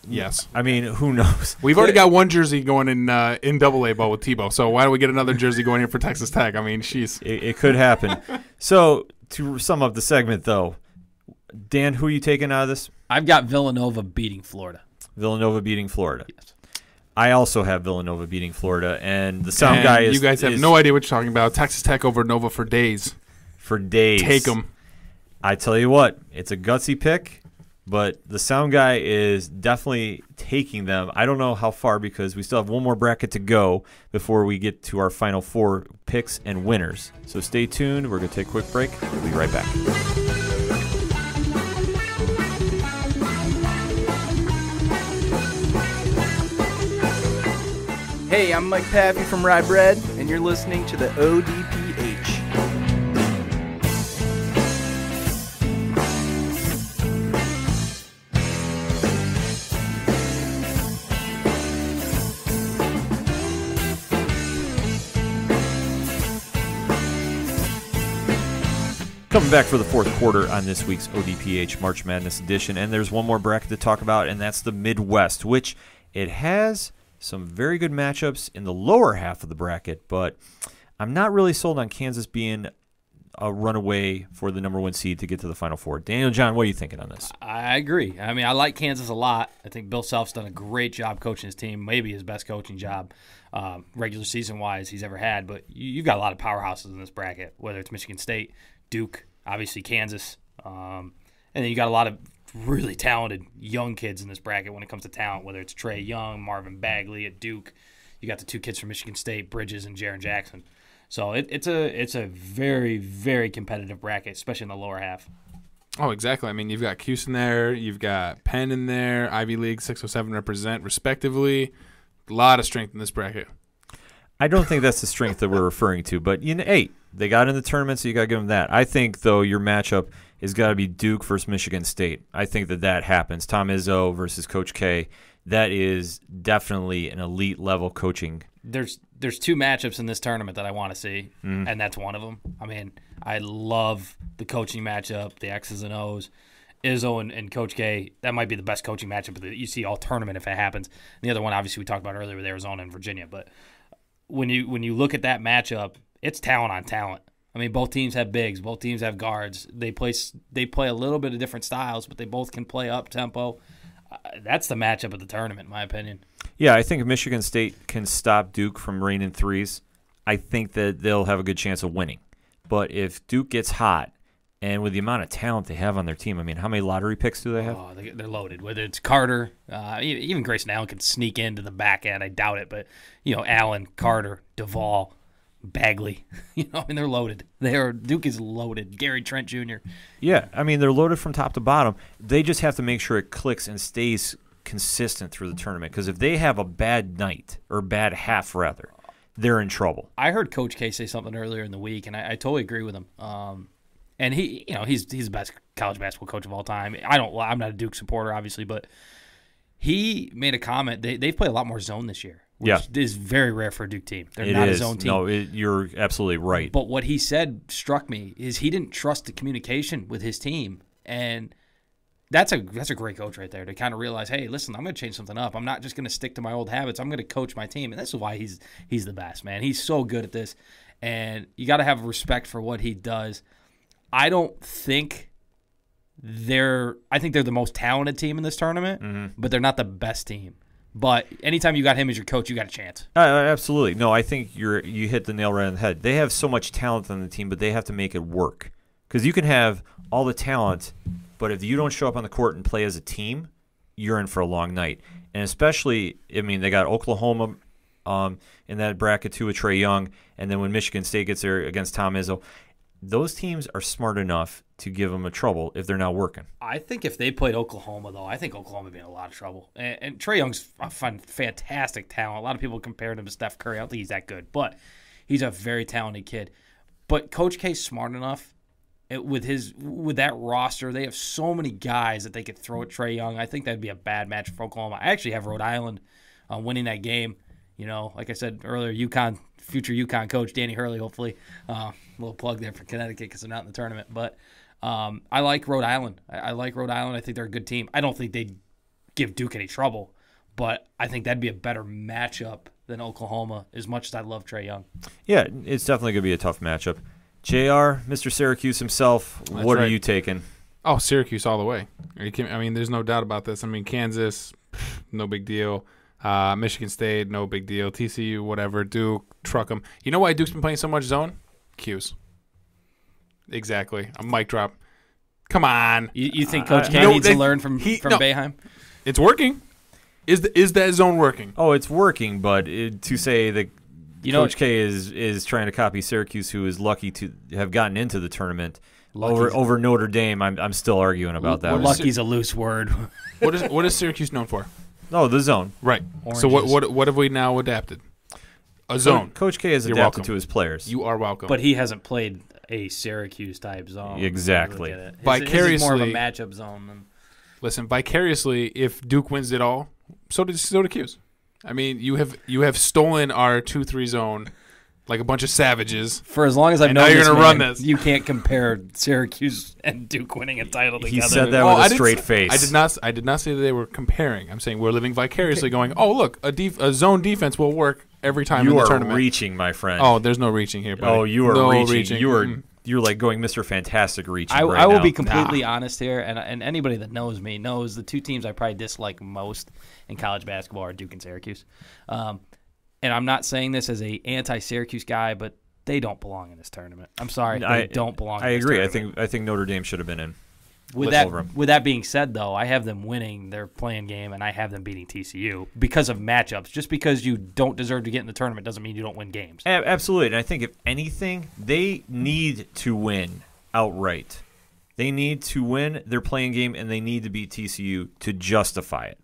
Yes. I mean, who knows? We've already got one jersey going in AA ball with Tebow. So why don't we get another jersey going here for Texas Tech? I mean, sheesh. It could happen. So to sum up the segment, though, Dan, who are you taking out of this? I've got Villanova beating Florida. Villanova beating Florida. Yes. I also have Villanova beating Florida, and the sound guy is. You guys have no idea what you're talking about. Texas Tech over Nova for days. for days. Take them. I tell you what, it's a gutsy pick, but the sound guy is definitely taking them. I don't know how far because we still have one more bracket to go before we get to our final four picks and winners. So stay tuned. We're going to take a quick break. We'll be right back. Hey, I'm Mike Pappy from Rye Bread, and you're listening to the ODPH. Coming back for the fourth quarter on this week's ODPH March Madness edition, and there's one more bracket to talk about, and that's the Midwest, which it has some very good matchups in the lower half of the bracket, but I'm not really sold on Kansas being a runaway for the number one seed to get to the Final Four. Daniel, John, what are you thinking on this? I agree. I mean, I like Kansas a lot. I think Bill Self's done a great job coaching his team, maybe his best coaching job regular season-wise he's ever had. But you've got a lot of powerhouses in this bracket, whether it's Michigan State, Duke, obviously Kansas. And then you got a lot of really talented young kids in this bracket when it comes to talent, whether it's Trey Young, Marvin Bagley at Duke. You got the two kids from Michigan State, Bridges and Jaren Jackson. So it's a very, very competitive bracket, especially in the lower half. Oh, exactly. I mean, you've got Cuse in there. You've got Penn in there. Ivy League 607 represent, respectively. A lot of strength in this bracket. I don't think that's the strength that we're referring to, but hey, they got in the tournament, so you got to give them that. I think, though, your matchup has got to be Duke versus Michigan State. I think that happens. Tom Izzo versus Coach K. That is definitely an elite level coaching. There's two matchups in this tournament that I want to see, and that's one of them. I mean, I love the coaching matchup, the X's and O's. Izzo and Coach K, that might be the best coaching matchup that you see all tournament if it happens. And the other one, obviously, we talked about earlier with Arizona and Virginia. But when you look at that matchup, it's talent on talent. I mean, both teams have bigs, both teams have guards. They play a little bit of different styles, but they both can play up tempo. That's the matchup of the tournament, in my opinion. Yeah, I think if Michigan State can stop Duke from raining threes, I think that they'll have a good chance of winning. But if Duke gets hot, and with the amount of talent they have on their team, I mean, how many lottery picks do they have? Oh, they're loaded. Whether it's Carter, even Grayson Allen could sneak into the back end. I doubt it, but Allen, Carter, Duvall, Bagley. They're loaded. Duke is loaded. Gary Trent Jr. Yeah, I mean, they're loaded from top to bottom. They just have to make sure it clicks and stays consistent through the tournament, because if they have a bad night, or bad half rather, they're in trouble. I heard Coach K say something earlier in the week, and I totally agree with him. And he's the best college basketball coach of all time. I'm not a Duke supporter, obviously, but he made a comment. They've played a lot more zone this year, which is very rare for a Duke team. They're not a zone team. No, you're absolutely right. But what he said struck me is he didn't trust the communication with his team, and that's a great coach right there to kind of realize, hey, listen, I'm going to change something up. I'm not just going to stick to my old habits. I'm going to coach my team, and this is why he's the best, man. He's so good at this, and you got to have respect for what he does. I think they're the most talented team in this tournament, but they're not the best team. But anytime you got him as your coach, you got a chance. Absolutely. No, I think you hit the nail right on the head. They have so much talent on the team, but they have to make it work. Because you can have all the talent, but if you don't show up on the court and play as a team, you're in for a long night. And especially, they got Oklahoma in that bracket too with Trae Young, and then when Michigan State gets there against Tom Izzo, those teams are smart enough to give them a trouble if they're not working. I think if they played Oklahoma, though, I think Oklahoma would be in a lot of trouble. And Trae Young's a fantastic talent. A lot of people compared him to Steph Curry. I don't think he's that good, but he's a very talented kid. But Coach K's smart enough. With that roster, they have so many guys that they could throw at Trae Young. I think that'd be a bad match for Oklahoma. I actually have Rhode Island winning that game. Like I said earlier, future UConn coach Danny Hurley, hopefully. A little plug there for Connecticut because they're not in the tournament. But I like Rhode Island. I like Rhode Island. I think they're a good team. I don't think they'd give Duke any trouble, but I think that'd be a better matchup than Oklahoma, as much as I love Trae Young. Yeah, it's definitely going to be a tough matchup. JR, Mr. Syracuse himself, what are you taking? Oh, Syracuse all the way. There's no doubt about this. Kansas, no big deal. Michigan State, no big deal. TCU, whatever. Duke, truck them. You know why Duke's been playing so much zone? Q's. Exactly. A mic drop. Come on. You think Coach K needs to learn from Boeheim? It's working. Is that zone working? Oh, it's working, but to say that Coach K is trying to copy Syracuse, who is lucky to have gotten into the tournament over Notre Dame, I'm still arguing about that. Lucky's a loose word. What is Syracuse known for? Oh, the zone. Right. Oranges. So what have we now adapted? A zone. Coach K has adapted to his players. You are welcome. But he hasn't played a Syracuse type zone. Exactly. Vicariously, his is more of a matchup zone than. Listen, vicariously, if Duke wins it all, so did Q's. You have stolen our 2-3 zone like a bunch of savages. For as long as I've known now you're this gonna man, run this. You can't compare Syracuse and Duke winning a title together. He said that with a straight face. I did not say that they were comparing. I'm saying we're living vicariously, going, oh look, a zone defense will work every time in the tournament. You are reaching, my friend. Oh, there's no reaching here, buddy. Oh, you are no reaching. You're like going Mr. Fantastic reaching. I will be completely honest here, and anybody that knows me knows the two teams I probably dislike most in college basketball are Duke and Syracuse. And I'm not saying this as a anti-Syracuse guy, but they don't belong in this tournament. I'm sorry, they don't belong. I in this agree. Tournament. I think Notre Dame should have been in. With that being said, though, I have them winning their playing game, and I have them beating TCU because of matchups. Just because you don't deserve to get in the tournament doesn't mean you don't win games. Absolutely, and I think if anything, they need to win outright. They need to win their playing game, and they need to beat TCU to justify it.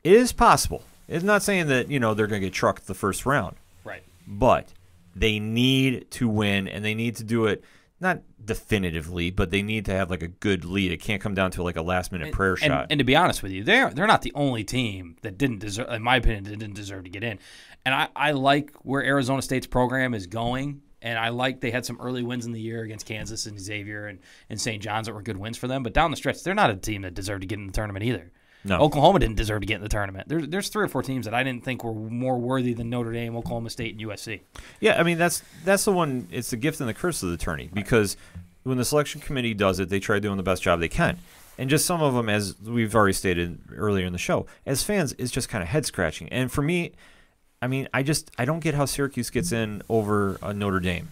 It is possible. It's not saying that they're going to get trucked the first round, right? But they need to win, and they need to do it not definitively, but they need to have like a good lead. It can't come down to like a last-minute prayer shot. And to be honest with you, they're not the only team that didn't deserve, in my opinion, didn't deserve to get in. And I like where Arizona State's program is going, and I like they had some early wins in the year against Kansas and Xavier and St. John's that were good wins for them. But down the stretch, they're not a team that deserved to get in the tournament either. No. Oklahoma didn't deserve to get in the tournament. There's 3 or 4 teams that I didn't think were more worthy than Notre Dame, Oklahoma State, and USC. Yeah, that's the one. It's the gift and the curse of the tourney because when the selection committee does it, they try doing the best job they can. And just some of them, as we've already stated earlier in the show, as fans, it's just kind of head scratching. And for me, I don't get how Syracuse gets in over Notre Dame,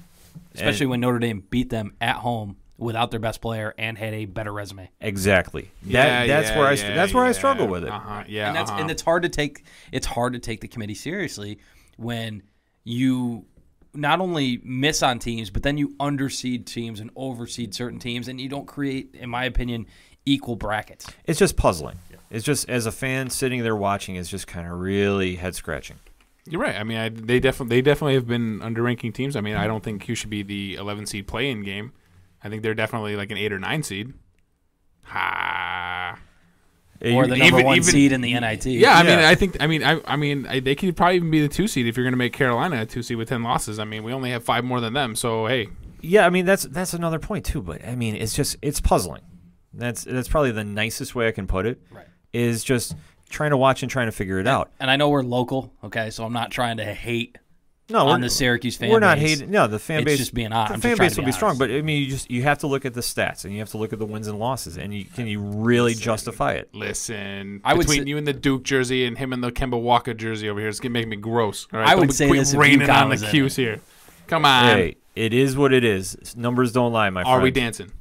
especially when Notre Dame beat them at home without their best player and had a better resume. Exactly. That's where I struggle with it. And it's hard to take the committee seriously when you not only miss on teams, but then you underseed teams and overseed certain teams, and you don't create, in my opinion, equal brackets. It's just puzzling. Yeah. It's just, as a fan sitting there watching, it's just kind of really head-scratching. You're right. I mean, they definitely have been under-ranking teams. I mean, I don't think Q should be the 11 seed play-in game. I think they're definitely like an 8 or 9 seed. Or the number one seed in the NIT. Yeah, I mean, they could probably even be the 2 seed if you're going to make Carolina a 2 seed with 10 losses. I mean, we only have 5 more than them, so hey. Yeah, I mean that's another point too. But I mean, it's puzzling. That's probably the nicest way I can put it. Right. Is just trying to watch and trying to figure it out. And I know we're local, okay, so I'm not trying to hate. No, on the Syracuse fan base. We're not hating. No, the fan base. It's just being honest. The fan base will be strong, but I mean, you have to look at the stats and you have to look at the wins and losses, and can you really justify it? Listen, between you and the Duke jersey and him and the Kemba Walker jersey over here, it's gonna make me gross. All right? I would say this if raining on the UConn was Q's here. Come on. Hey, it is what it is. Numbers don't lie, my friend. Are we dancing?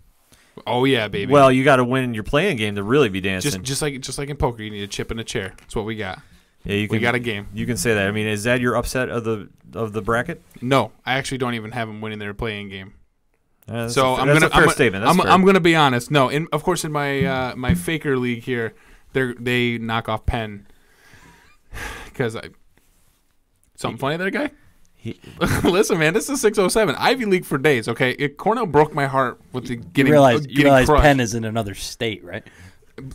Oh yeah, baby. Well, you got to win your playing game to really be dancing. Just like in poker, you need a chip and a chair. That's what we got. Yeah, we got a game. You can say that. I mean, is that your upset of the bracket? No, I actually don't even have them winning their playing game. That's a fair statement. I'm going to be honest. No, of course, in my my faker league here, they knock off Penn because something funny there, guy. Listen, man, this is 607 Ivy League for days. Okay, Cornell broke my heart with the getting. You realize crushed. Penn is in another state, right?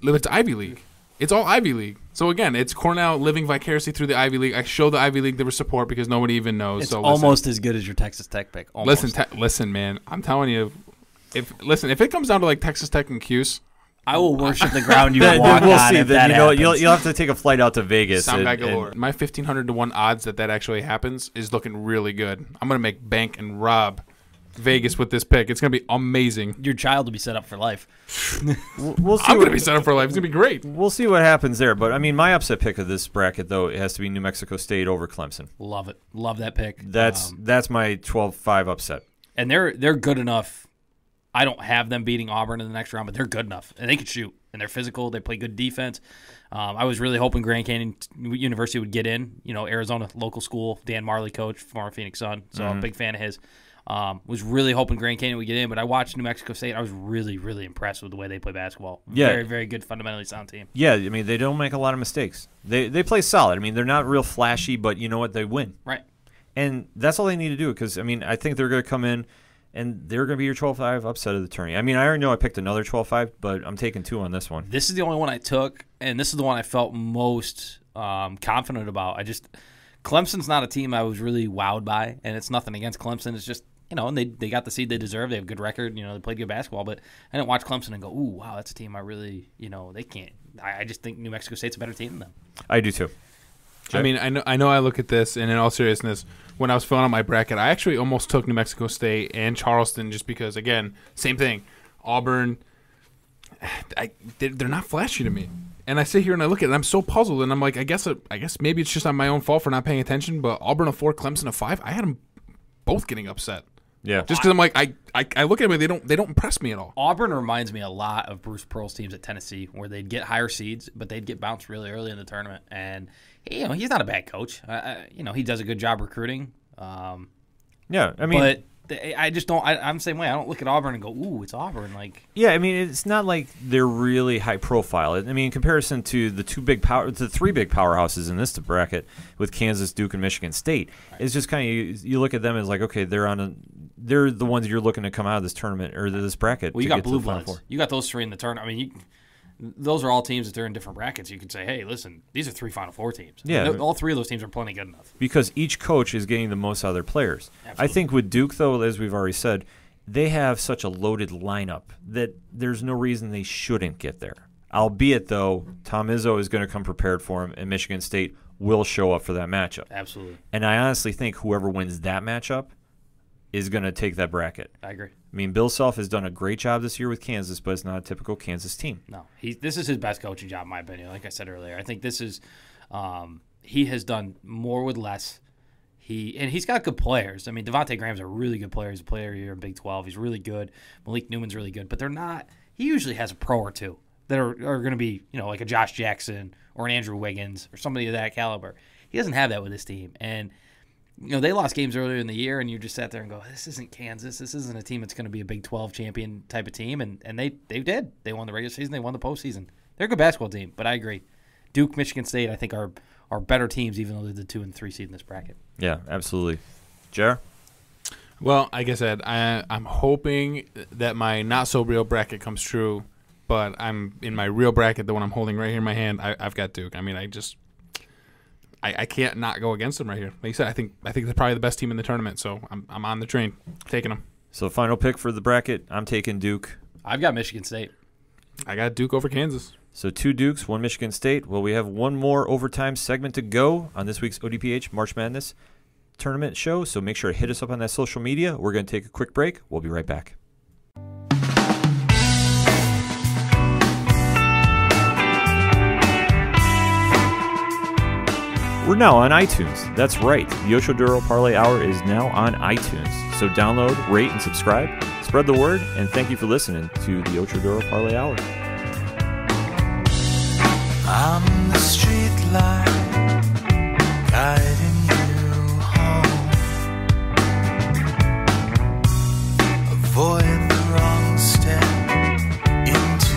It's Ivy League. It's all Ivy League. So again, it's Cornell living vicariously through the Ivy League. I show the Ivy League their support because nobody even knows. It's so almost as good as your Texas Tech pick. Almost. Listen, man. I'm telling you, if it comes down to like Texas Tech and Cuse, I will worship the ground you walk we'll on. See. If then, that happens. You'll have to take a flight out to Vegas. Sound guy galore. My 1,500 to 1 odds that actually happens is looking really good. I'm gonna make bank and rob Vegas with this pick. It's gonna be amazing. Your child will be set up for life. We'll see. I'm gonna be set up for life. It's gonna be great. We'll see what happens there. But I mean, my upset pick of this bracket, though, it has to be New Mexico State over Clemson. Love it. Love that pick. That's my 12-5 upset. And they're good enough. I don't have them beating Auburn in the next round, but they're good enough, and they can shoot, and they're physical. They play good defense. I was really hoping Grand Canyon University would get in. You know, Arizona local school, Dan Marley coach, former Phoenix Sun, so I'm a big fan of his. Was really hoping Grand Canyon would get in, but I watched New Mexico State. I was really, really impressed with the way they play basketball. Yeah. Very, very good, fundamentally sound team. Yeah, I mean, they don't make a lot of mistakes. They play solid. I mean, they're not real flashy, but you know what? They win. Right. And that's all they need to do because, I mean, I think they're going to come in and they're going to be your 12-5 upset of the tourney. I mean, I already know I picked another 12-5, but I'm taking 2 on this one. This is the only one I took, and this is the one I felt most confident about. Clemson's not a team I was really wowed by, and it's nothing against Clemson. It's just, you know, and they got the seed they deserve. They have a good record. You know, they played good basketball, but I didn't watch Clemson and go, ooh, wow, that's a team I really, you know, they can't. I just think New Mexico State's a better team than them. I do too. Jay? I mean, I know I look at this, and in all seriousness, when I was filling out my bracket, I actually almost took New Mexico State and Charleston just because, again, same thing. Auburn, they're not flashy to me. And I sit here and I look at it, and I'm so puzzled, and I'm like, I guess maybe it's just on my own fault for not paying attention, but Auburn a 4, Clemson a 5, I had them both getting upset. Yeah. Just because I'm like, I look at them and they don't impress me at all. Auburn reminds me a lot of Bruce Pearl's teams at Tennessee, where they'd get higher seeds, but they'd get bounced really early in the tournament. And, you know, he's not a bad coach. You know, he does a good job recruiting. Yeah, I mean, but I just don't. I'm the same way. I don't look at Auburn and go, "Ooh, it's Auburn." Like, yeah, I mean, it's not like they're really high profile. I mean, in comparison to the 3 big powerhouses in this bracket with Kansas, Duke, and Michigan State, it's just kind of you look at them as like, okay, they're the ones you're looking to come out of this tournament or this bracket. Well, you got Blue Bloods. You got those 3 in the tournament. I mean, those are all teams that they're in different brackets. You can say, hey, listen, these are 3 Final Four teams. Yeah, all 3 of those teams are plenty good enough. Because each coach is getting the most out of their players. Absolutely. I think with Duke, though, as we've already said, they have such a loaded lineup that there's no reason they shouldn't get there. Albeit, though, Tom Izzo is going to come prepared for him, and Michigan State will show up for that matchup. Absolutely. And I honestly think whoever wins that matchup is going to take that bracket. I agree. I mean, Bill Self has done a great job this year with Kansas, but it's not a typical Kansas team. No, this is his best coaching job, in my opinion. Like I said earlier, I think this is he has done more with less. He's got good players. I mean, Devontae Graham's a really good player. He's a player here in Big 12. He's really good. Malik Newman's really good, but they're not. He usually has a pro or two that are going to be, you know, like a Josh Jackson or an Andrew Wiggins or somebody of that caliber. He doesn't have that with his team, and they lost games earlier in the year, and you just sat there and go, this isn't Kansas. This isn't a team that's going to be a Big 12 champion type of team, and they did. They won the regular season. They won the postseason. They're a good basketball team, but I agree. Duke, Michigan State, I think are better teams, even though they're the 2 and 3 seed in this bracket. Yeah, absolutely. Jer? Well, like I said, I'm hoping that my not-so-real bracket comes true, but I'm in my real bracket, the one I'm holding right here in my hand, I've got Duke. I mean, I can't not go against them right here. Like you said, I think they're probably the best team in the tournament, so I'm on the train, taking them. So final pick for the bracket, I'm taking Duke. I've got Michigan State. I got Duke over Kansas. So 2 Dukes, 1 Michigan State. Well, we have one more overtime segment to go on this week's ODPH March Madness tournament show, so make sure to hit us up on that social media. We're going to take a quick break. We'll be right back. We're now on iTunes. That's right. The Ocho Duro Parlay Hour is now on iTunes. So download, rate, and subscribe. Spread the word, and thank you for listening to the Ocho Duro Parlay Hour. I'm the street light guiding you home. Avoid the wrong step into.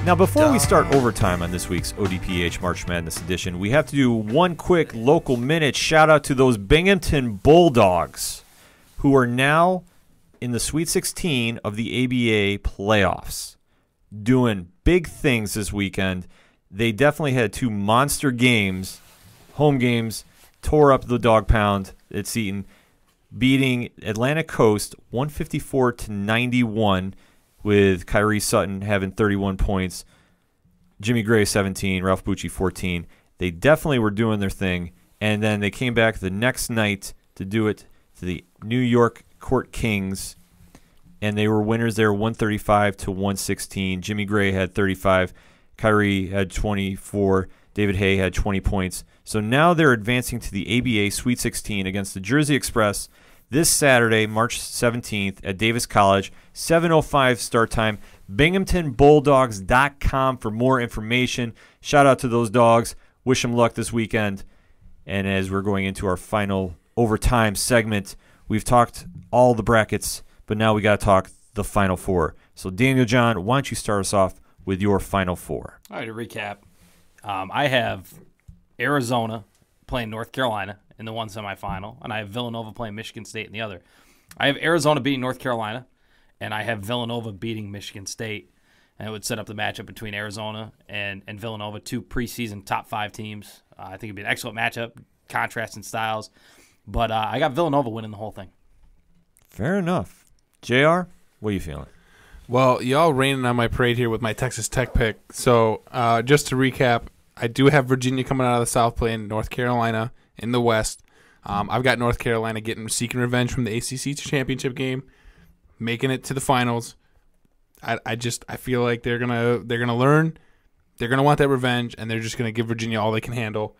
Now, before we start overtime on this week's ODPH March Madness edition, we have to do one quick local minute shout out to those Binghamton Bulldogs, who are now in the Sweet 16 of the ABA playoffs, doing big things this weekend. They definitely had 2 monster games, home games, tore up the dog pound at Seton, beating Atlantic Coast 154-91 with Kyrie Sutton having 31 points, Jimmy Gray 17, Ralph Bucci 14. They definitely were doing their thing, and then they came back the next night to do it to the New York Court Kings, and they were winners there 135-116. Jimmy Gray had 35. Kyrie had 24. David Hay had 20 points. So now they're advancing to the ABA Sweet 16 against the Jersey Express this Saturday, March 17th at Davis College. 7:05 start time. BinghamtonBulldogs.com for more information. Shout out to those dogs. Wish them luck this weekend. And as we're going into our final overtime segment, we've talked all the brackets, but now we got to talk the Final Four. So Daniel John, why don't you start us off with your Final Four? All right, to recap, I have Arizona playing North Carolina in the one semifinal, and I have Villanova playing Michigan State in the other. I have Arizona beating North Carolina, and I have Villanova beating Michigan State, and it would set up the matchup between Arizona and Villanova, 2 preseason top 5 teams. I think it'd be an excellent matchup, contrast in styles, but I got Villanova winning the whole thing. Fair enough. JR, what are you feeling? Well, y'all raining on my parade here with my Texas Tech pick. So just to recap, I do have Virginia coming out of the South playing North Carolina in the West. I've got North Carolina seeking revenge from the ACC championship game, making it to the finals. I feel like they're gonna learn, they're gonna want that revenge, and they're just gonna give Virginia all they can handle.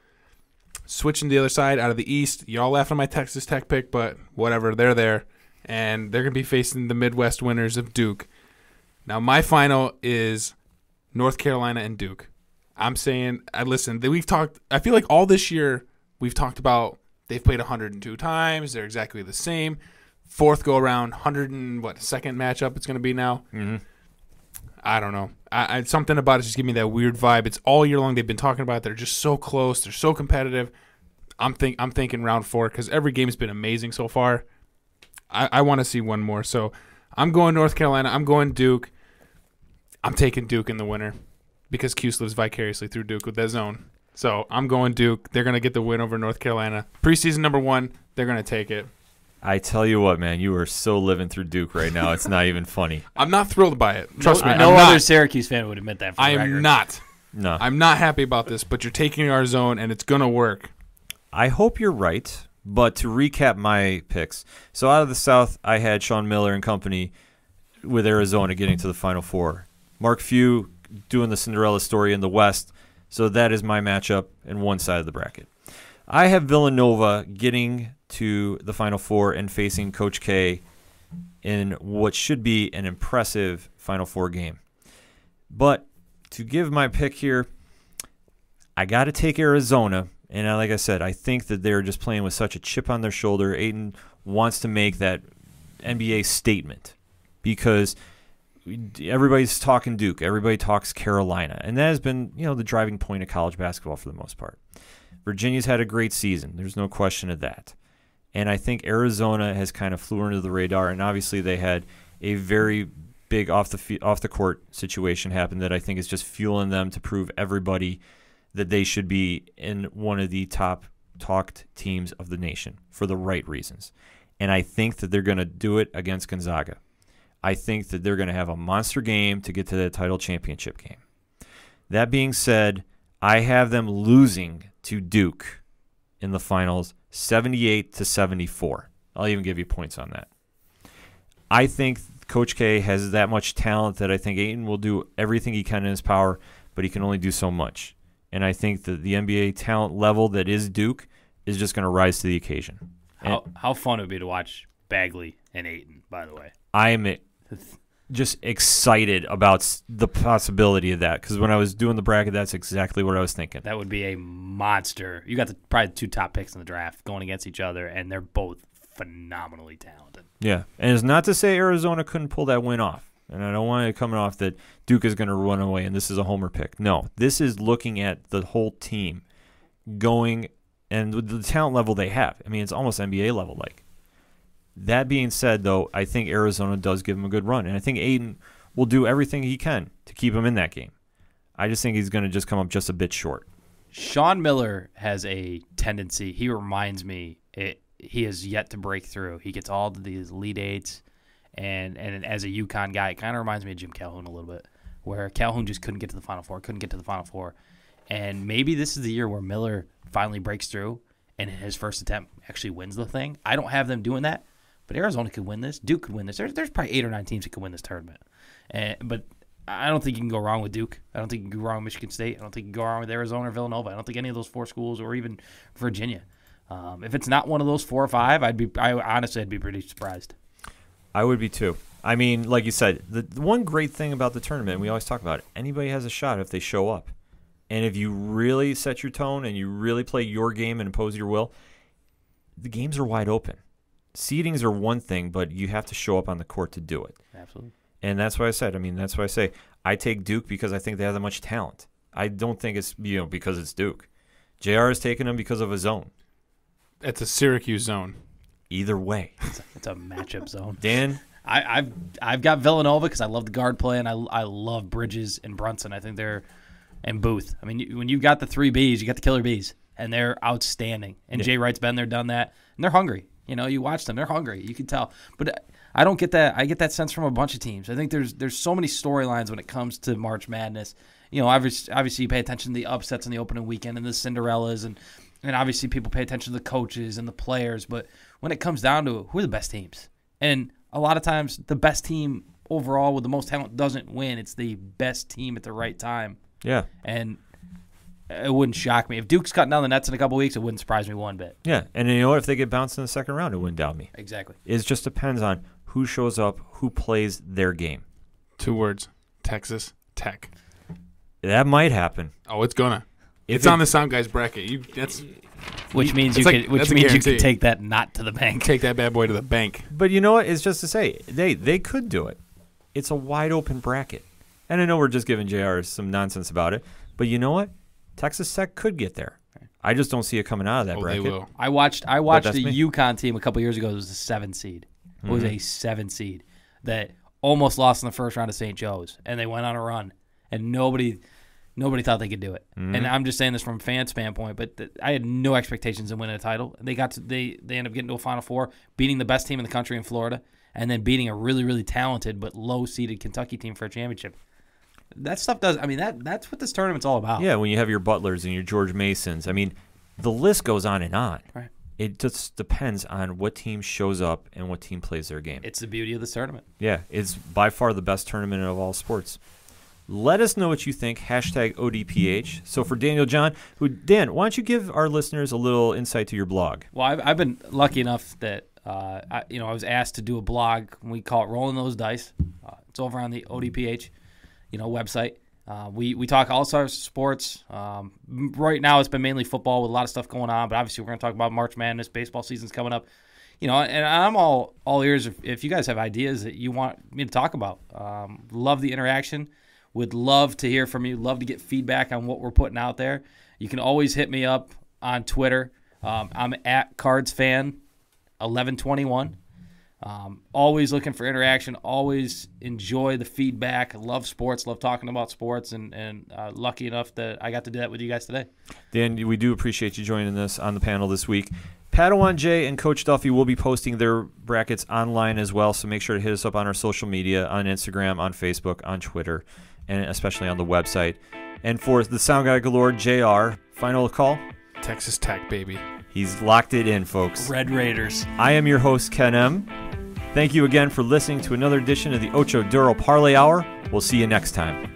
Switching to the other side out of the East, y'all laughing at my Texas Tech pick, but whatever, they're there, and they're gonna be facing the Midwest winners of Duke. Now, my final is North Carolina and Duke. I'm saying, listen, I feel like all this year we've talked about they've played 102 times. They're exactly the same. Fourth go-around, second matchup it's going to be now? Mm-hmm. I don't know. Something about it just give me that weird vibe. It's all year long they've been talking about it. They're just so close. They're so competitive. I'm thinking round 4 because every game's been amazing so far. I want to see one more. So I'm going North Carolina. I'm going Duke. I'm taking Duke in the winner because Cuse lives vicariously through Duke with that zone. So I'm going Duke. They're going to get the win over North Carolina. Preseason number 1, they're going to take it. I tell you what, man, you are so living through Duke right now. It's not even funny. I'm not thrilled by it. Trust me. No other Syracuse fan would admit that for the record. I'm not. No. I'm not happy about this, but you're taking our zone, and it's going to work. I hope you're right, but to recap my picks. So out of the South, I had Sean Miller and company with Arizona getting to the Final Four. Mark Few doing the Cinderella story in the West. So that is my matchup in one side of the bracket. I have Villanova getting to the Final Four and facing Coach K in what should be an impressive Final Four game. But to give my pick here, I got to take Arizona, And like I said, I think that they're just playing with such a chip on their shoulder. Ayton wants to make that NBA statement because everybody's talking Duke. Everybody talks Carolina. And that has been, the driving point of college basketball for the most part. Virginia's had a great season. There's no question of that. And I think Arizona has kind of flew under the radar. And obviously they had a very big off the court situation happen that I think is just fueling them to prove everybody that they should be in one of the top talked teams of the nation for the right reasons. And I think that they're going to do it against Gonzaga. I think that they're going to have a monster game to get to the title championship game. That being said, I have them losing to Duke in the finals 78-74. I'll even give you points on that. I think Coach K has that much talent that I think Ayton will do everything he can in his power, but he can only do so much. And I think that the NBA talent level that is Duke is just going to rise to the occasion. How fun it would be to watch Bagley and Ayton, by the way. I'm just excited about the possibility of that because when I was doing the bracket, that's exactly what I was thinking. That would be a monster. You got probably the 2 top picks in the draft going against each other, and they're both phenomenally talented. Yeah, and it's not to say Arizona couldn't pull that win off. And I don't want it coming off that Duke is going to run away and this is a homer pick. No, this is looking at the whole team going and with the talent level they have. I mean, it's almost NBA level like. That being said, though, I think Arizona does give him a good run. And I think Ayton will do everything he can to keep him in that game. I just think he's going to just come up just a bit short. Sean Miller has a tendency. He reminds me he has yet to break through. He gets all these Elite Eights. And as a UConn guy, it kind of reminds me of Jim Calhoun a little bit, where Calhoun just couldn't get to the Final Four. And maybe this is the year where Miller finally breaks through and in his first attempt actually wins the thing. I don't have them doing that, but Arizona could win this. Duke could win this. There's probably 8 or 9 teams that could win this tournament. But I don't think you can go wrong with Duke. I don't think you can go wrong with Michigan State. I don't think you can go wrong with Arizona or Villanova. I don't think any of those 4 schools or even Virginia. If it's not one of those 4 or 5, I'd be pretty surprised. I would be too. I mean, like you said, the one great thing about the tournament, and we always talk about it, anybody has a shot if they show up. And if you really set your tone and you really play your game and impose your will, the games are wide open. Seedings are one thing, but you have to show up on the court to do it. Absolutely. And that's why I said, that's why I say I take Duke because I think they have that much talent. I don't think it's because it's Duke. JR is taking them because of a zone. It's a Syracuse zone. Either way. It's a matchup zone. Dan? I've got Villanova because I love the guard play, and I love Bridges and Brunson. I think they're – and Booth. I mean, when you've got the 3 Bs, you got the killer Bs, and they're outstanding. And Jay Wright's been there, done that, and they're hungry. You watch them. They're hungry. You can tell. But I don't get that. I get that sense from a bunch of teams. I think there's so many storylines when it comes to March Madness. Obviously you pay attention to the upsets in the opening weekend and the Cinderellas, and obviously people pay attention to the coaches and the players. But when it comes down to it, who are the best teams? And a lot of times the best team overall with the most talent doesn't win. It's the best team at the right time. Yeah. And it wouldn't shock me. If Duke's cutting down the nets in a couple weeks, it wouldn't surprise me one bit. Yeah, and you know what? If they get bounced in the second round, it wouldn't doubt me. Exactly. It just depends on who shows up, who plays their game. 2 words, Texas Tech. That might happen. Oh, it's gonna. It's on the Sound Guys bracket. Which means you could take that not to the bank. Take that bad boy to the bank. But you know what? It's just to say, they could do it. It's a wide open bracket. And I know we're just giving JR some nonsense about it, but you know what? Texas Tech could get there. I just don't see it coming out of that bracket. They will. I watched the UConn team a couple years ago. It was a 7 seed. It was a 7 seed that almost lost in the first round of St. Joe's, and they went on a run, and nobody thought they could do it. And I'm just saying this from a fan standpoint, but I had no expectations of winning a title. They ended up getting to a Final Four, beating the best team in the country in Florida, and then beating a really, really talented but low-seeded Kentucky team for a championship. That stuff does. I mean, that's what this tournament's all about. Yeah, when you have your Butlers and your George Masons. I mean, the list goes on and on. Right. It just depends on what team shows up and what team plays their game. It's the beauty of this tournament. Yeah, it's by far the best tournament of all sports. Let us know what you think. #ODPH. So for Daniel John, Dan, why don't you give our listeners a little insight to your blog? Well, I've been lucky enough that I was asked to do a blog. We call it Rolling Those Dice. It's over on the ODPH website. We talk all sorts of sports. Right now it's been mainly football with a lot of stuff going on, but obviously we're going to talk about March Madness. Baseball season's coming up. And I'm all ears if you guys have ideas that you want me to talk about. Love the interaction. Would love to hear from you. Love to get feedback on what we're putting out there. You can always hit me up on Twitter. I'm at CardsFan1121. Always looking for interaction. Always enjoy the feedback. Love sports. Love talking about sports. And lucky enough that I got to do that with you guys today. Dan, we do appreciate you joining us on the panel this week. Padawan Jay and Coach Duffy will be posting their brackets online as well, so make sure to hit us up on our social media, on Instagram, on Facebook, on Twitter, and especially on the website. And for the sound guy galore, JR, final call? Texas Tech, baby. He's locked it in, folks. Red Raiders. I am your host, Ken M. Thank you again for listening to another edition of the Ocho Duro Parlay Hour. We'll see you next time.